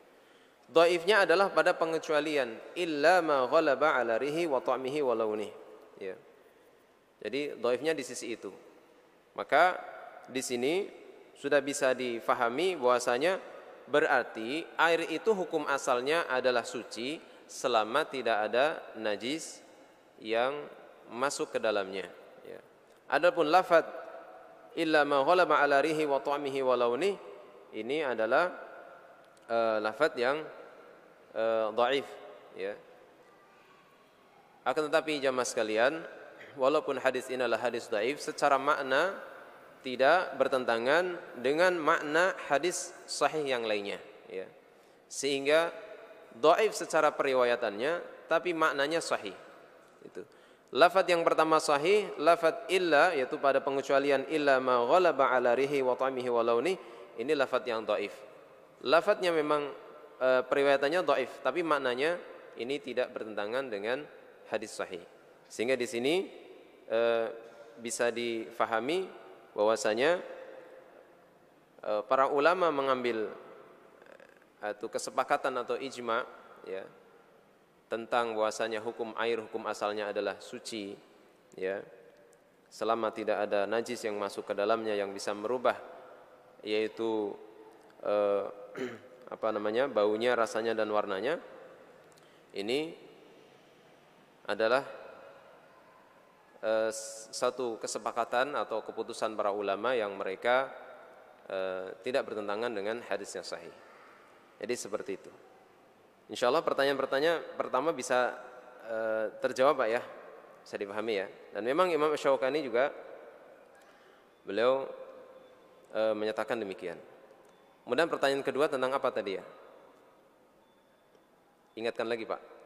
Dhaifnya adalah pada pengecualian illa ma ghalaba ala rihi wa ta'mihi wa launihi ya. Jadi dhaifnya di sisi itu. Maka di sini sudah bisa difahami bahwasanya berarti air itu hukum asalnya adalah suci selama tidak ada najis yang masuk ke dalamnya ya. Adapun lafaz illa ma ghalaba ala rihi wa ta'mihi wa launihi ini adalah lafaz yang dhaif ya. Akan tetapi jamaah sekalian, walaupun hadis ini adalah hadis dhaif, secara makna tidak bertentangan dengan makna hadis sahih yang lainnya ya. Sehingga dhaif secara periwayatannya tapi maknanya sahih. Itu. Lafaz yang pertama sahih, lafaz illa, yaitu pada pengecualian illa ma ghalaba ala rihi wa ta'mihi wa launi, ini lafaz yang dhaif. Lafaznya memang periwayatannya dhaif, tapi maknanya ini tidak bertentangan dengan hadis sahih. Sehingga di sini bisa difahami bahwasanya para ulama mengambil atau kesepakatan atau ijma ya tentang bahwasanya hukum air, hukum asalnya adalah suci ya, selama tidak ada najis yang masuk ke dalamnya yang bisa merubah yaitu baunya, rasanya dan warnanya. Ini adalah satu kesepakatan atau keputusan para ulama yang mereka tidak bertentangan dengan hadis yang sahih. Jadi seperti itu. Insya Allah pertanyaan-pertanyaan pertama bisa terjawab Pak ya, bisa dipahami ya. Dan memang Imam Asy-Syaukani juga beliau menyatakan demikian. Kemudian pertanyaan kedua tentang apa tadi ya? Ingatkan lagi Pak.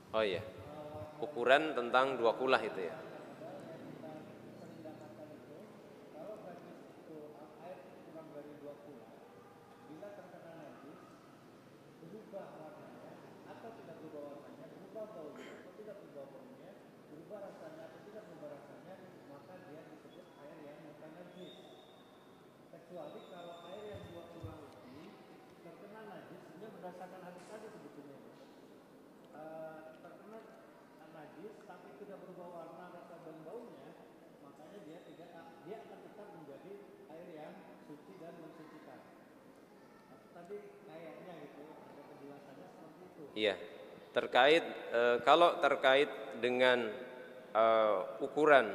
Oh iya, ukuran tentang 2 kulah itu ya. Iya, kalau terkait dengan ukuran,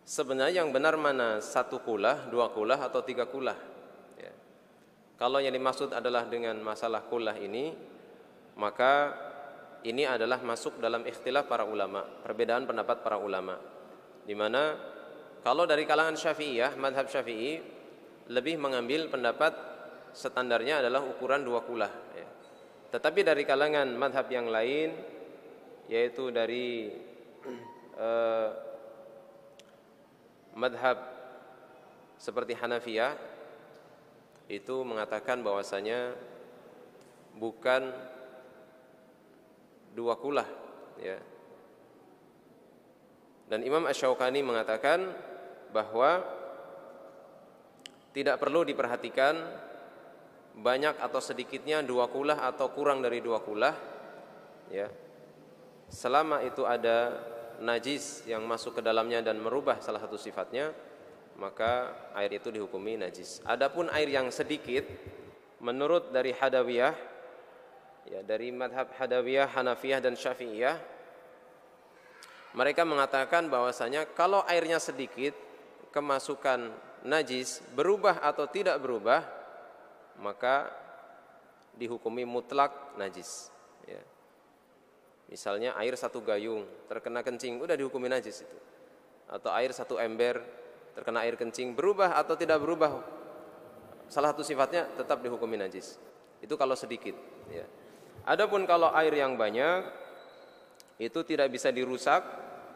sebenarnya yang benar mana 1 kulah, 2 kulah atau 3 kulah ya. Kalau yang dimaksud adalah dengan masalah kulah ini, maka ini adalah masuk dalam ikhtilaf para ulama, perbedaan pendapat para ulama, di mana kalau dari kalangan Syafi'iyah, mazhab Syafi'i lebih mengambil pendapat standarnya adalah ukuran 2 kulah ya. Tetapi dari kalangan madhab yang lain, yaitu dari madhab seperti Hanafiyah, itu mengatakan bahwasanya bukan 2 kulah ya. Dan Imam Asy-Syaukani mengatakan bahwa tidak perlu diperhatikan banyak atau sedikitnya 2 kulah atau kurang dari 2 kulah ya, selama itu ada najis yang masuk ke dalamnya dan merubah salah satu sifatnya, maka air itu dihukumi najis. Adapun air yang sedikit, menurut dari Hadawiyah ya, dari madhab Hadawiyah, Hanafiyah dan Syafi'iyah, mereka mengatakan bahwasanya kalau airnya sedikit, kemasukan najis berubah atau tidak berubah, maka dihukumi mutlak najis ya. Misalnya air 1 gayung terkena kencing, udah dihukumi najis itu. Atau air 1 ember terkena air kencing, berubah atau tidak berubah salah satu sifatnya, tetap dihukumi najis. Itu kalau sedikit ya. Adapun kalau air yang banyak, itu tidak bisa dirusak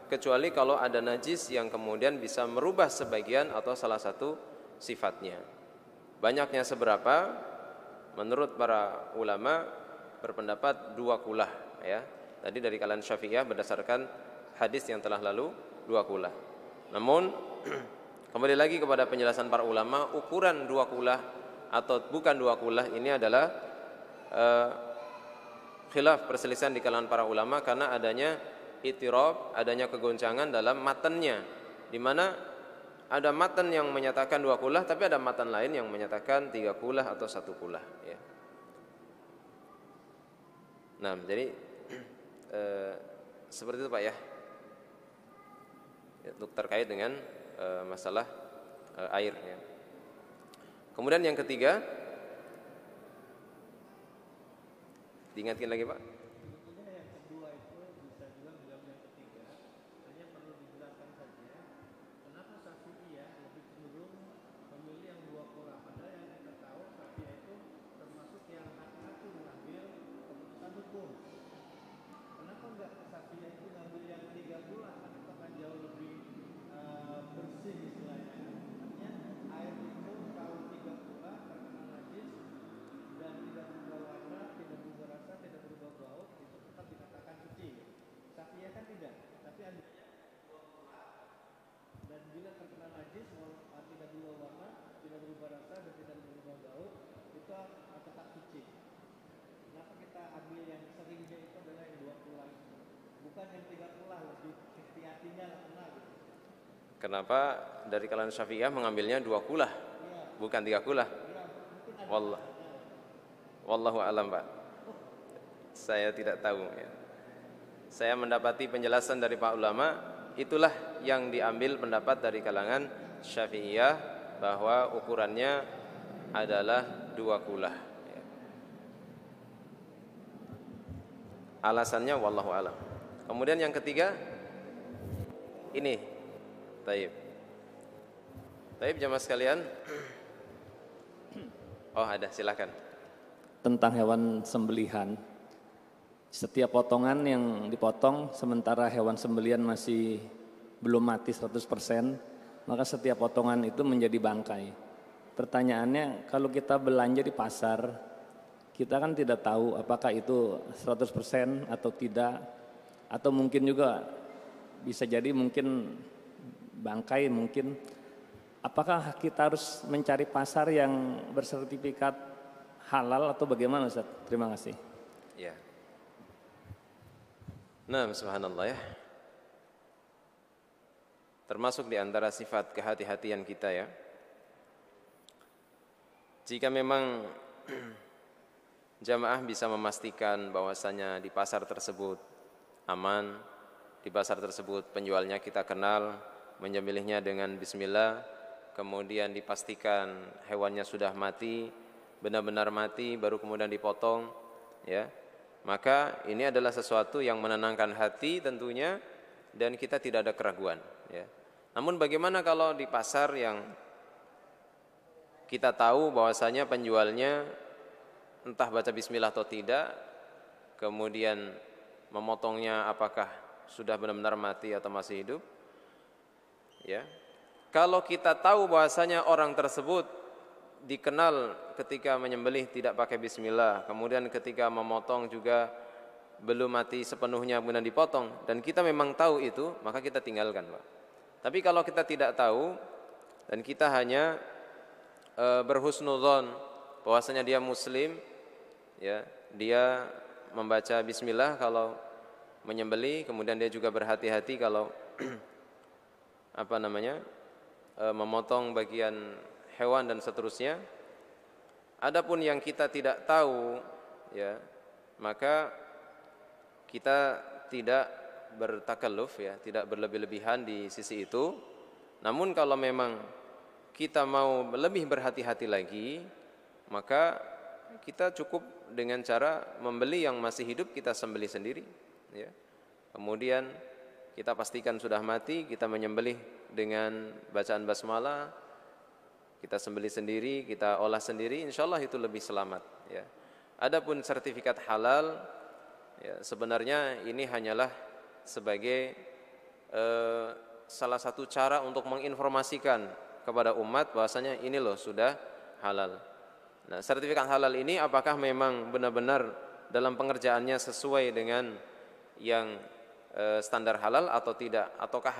kecuali kalau ada najis yang kemudian bisa merubah sebagian atau salah satu sifatnya. Banyaknya seberapa? Menurut para ulama berpendapat 2 kulah ya. Tadi dari kalangan Syafi'iyah berdasarkan hadis yang telah lalu 2 kulah. Namun kembali lagi kepada penjelasan para ulama, ukuran 2 kulah atau bukan 2 kulah ini adalah khilaf, perselisihan di kalangan para ulama karena adanya itirab, adanya kegoncangan dalam matannya, di mana ada matan yang menyatakan 2 kulah, tapi ada matan lain yang menyatakan 3 kulah atau 1 kulah ya. Nah, jadi seperti itu Pak ya, untuk terkait dengan masalah air ya. Kemudian yang ketiga, diingatkan lagi Pak. bila terkena najis tidak berubah warna, tidak berubah rasa dan tidak berubah bau, itu tetap suci. Kenapa kita ambil yang seringnya itu adalah yang 2 kulah, bukan yang 3 kulah, lebih hati-hatinya lah kena gitu. Kenapa dari kalangan Syafi'iyah mengambilnya 2 kulah, bukan 3 kulah? Wallahu a'lam, Pak. Saya tidak tahu ya. Saya mendapati penjelasan dari Pak ulama, itulah yang diambil pendapat dari kalangan Syafi'iyah bahwa ukurannya adalah 2 kulah ya. Alasannya wallahu a'lam. Kemudian yang ketiga ini Taib jamaah sekalian. Oh ada, silakan. Tentang hewan sembelihan. Setiap potongan yang dipotong sementara hewan sembelihan masih belum mati 100%, maka setiap potongan itu menjadi bangkai. Pertanyaannya, kalau kita belanja di pasar, kita kan tidak tahu apakah itu 100% atau tidak, atau mungkin juga bisa jadi mungkin bangkai mungkin. Apakah kita harus mencari pasar yang bersertifikat halal atau bagaimana, Ustaz? Terima kasih. Ya. Nah, subhanallah ya. Termasuk di antara sifat kehati-hatian kita ya. Jika memang jamaah bisa memastikan bahwasanya di pasar tersebut aman, di pasar tersebut penjualnya kita kenal, menyembelihnya dengan bismillah, kemudian dipastikan hewannya sudah mati, benar-benar mati, baru kemudian dipotong ya. Maka ini adalah sesuatu yang menenangkan hati tentunya, dan kita tidak ada keraguan ya. Namun bagaimana kalau di pasar yang kita tahu bahwasanya penjualnya entah baca bismillah atau tidak, kemudian memotongnya apakah sudah benar-benar mati atau masih hidup ya. Kalau kita tahu bahwasanya orang tersebut dikenal ketika menyembelih tidak pakai bismillah, kemudian ketika memotong juga belum mati sepenuhnya kemudian dipotong, dan kita memang tahu itu, maka kita tinggalkan, Pak. Tapi kalau kita tidak tahu dan kita hanya berhusnudzon bahwasanya dia muslim ya, dia membaca bismillah kalau menyembelih, kemudian dia juga berhati-hati kalau memotong bagian hewan dan seterusnya. Adapun yang kita tidak tahu ya, maka kita tidak bertakalluf ya, tidak berlebih-lebihan di sisi itu. Namun kalau memang kita mau lebih berhati-hati lagi, maka kita cukup dengan cara membeli yang masih hidup, kita sembelih sendiri ya. Kemudian kita pastikan sudah mati, kita menyembelih dengan bacaan basmalah, kita sembelih sendiri, kita olah sendiri, insyaallah itu lebih selamat ya. Adapun sertifikat halal ya, sebenarnya ini hanyalah sebagai salah satu cara untuk menginformasikan kepada umat bahwasanya ini loh sudah halal. Nah, sertifikat halal ini apakah memang benar-benar dalam pengerjaannya sesuai dengan yang standar halal atau tidak, ataukah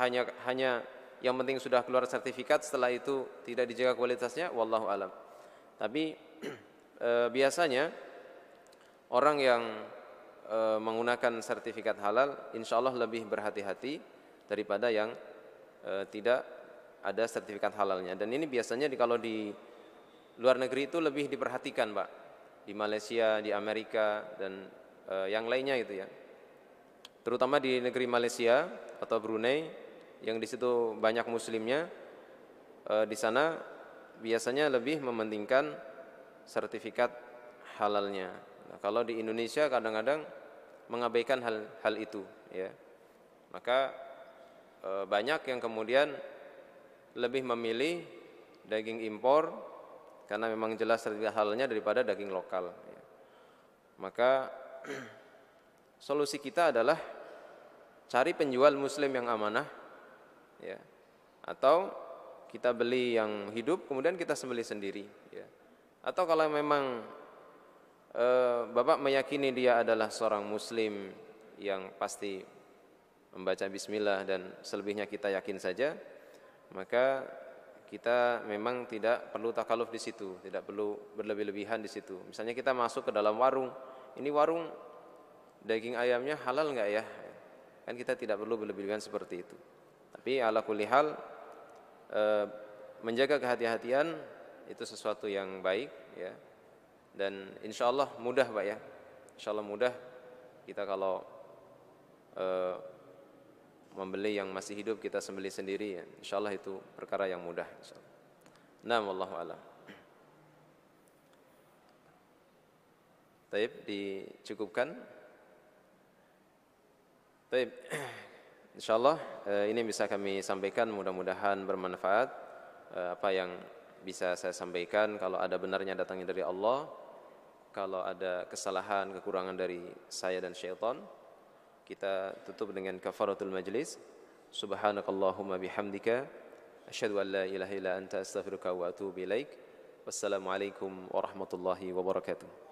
hanya yang penting sudah keluar sertifikat, setelah itu tidak dijaga kualitasnya, wallahu alam. Tapi biasanya orang yang menggunakan sertifikat halal insyaallah lebih berhati-hati daripada yang tidak ada sertifikat halalnya. Dan ini biasanya kalau di luar negeri itu lebih diperhatikan, Pak. Di Malaysia, di Amerika dan yang lainnya itu ya. Terutama di negeri Malaysia atau Brunei yang di situ banyak muslimnya, di sana biasanya lebih mementingkan sertifikat halalnya. Nah, kalau di Indonesia kadang-kadang mengabaikan hal itu ya. Maka banyak yang kemudian lebih memilih daging impor karena memang jelas sertifikat halalnya daripada daging lokal ya. Maka solusi kita adalah cari penjual muslim yang amanah ya, atau kita beli yang hidup kemudian kita sembelih sendiri ya. Atau kalau memang Bapak meyakini dia adalah seorang muslim yang pasti membaca bismillah dan selebihnya kita yakin saja, maka kita memang tidak perlu takaluf di situ, tidak perlu berlebih-lebihan di situ. Misalnya kita masuk ke dalam warung, ini warung daging ayamnya halal enggak ya? Kan kita tidak perlu berlebih-lebihan seperti itu. Tapi ala kulli hal menjaga kehati-hatian itu sesuatu yang baik ya. Dan insyaallah mudah Pak ya. Insyaallah mudah kita kalau membeli yang masih hidup kita sembelih sendiri ya. Insyaallah itu perkara yang mudah insyaallah. Nah, wallahu a'lam. Baik, dicukupkan. Baik. Insyaallah ini bisa kami sampaikan, mudah-mudahan bermanfaat apa yang bisa saya sampaikan. Kalau ada benarnya datangnya dari Allah, kalau ada kesalahan, kekurangan dari saya dan syaitan, kita tutup dengan kafaratul majlis. Subhanakallahumma bihamdika asyhadu an la ilaha illa anta astaghfiruka wa atubu ilaik. Wassalamualaikum warahmatullahi wabarakatuh.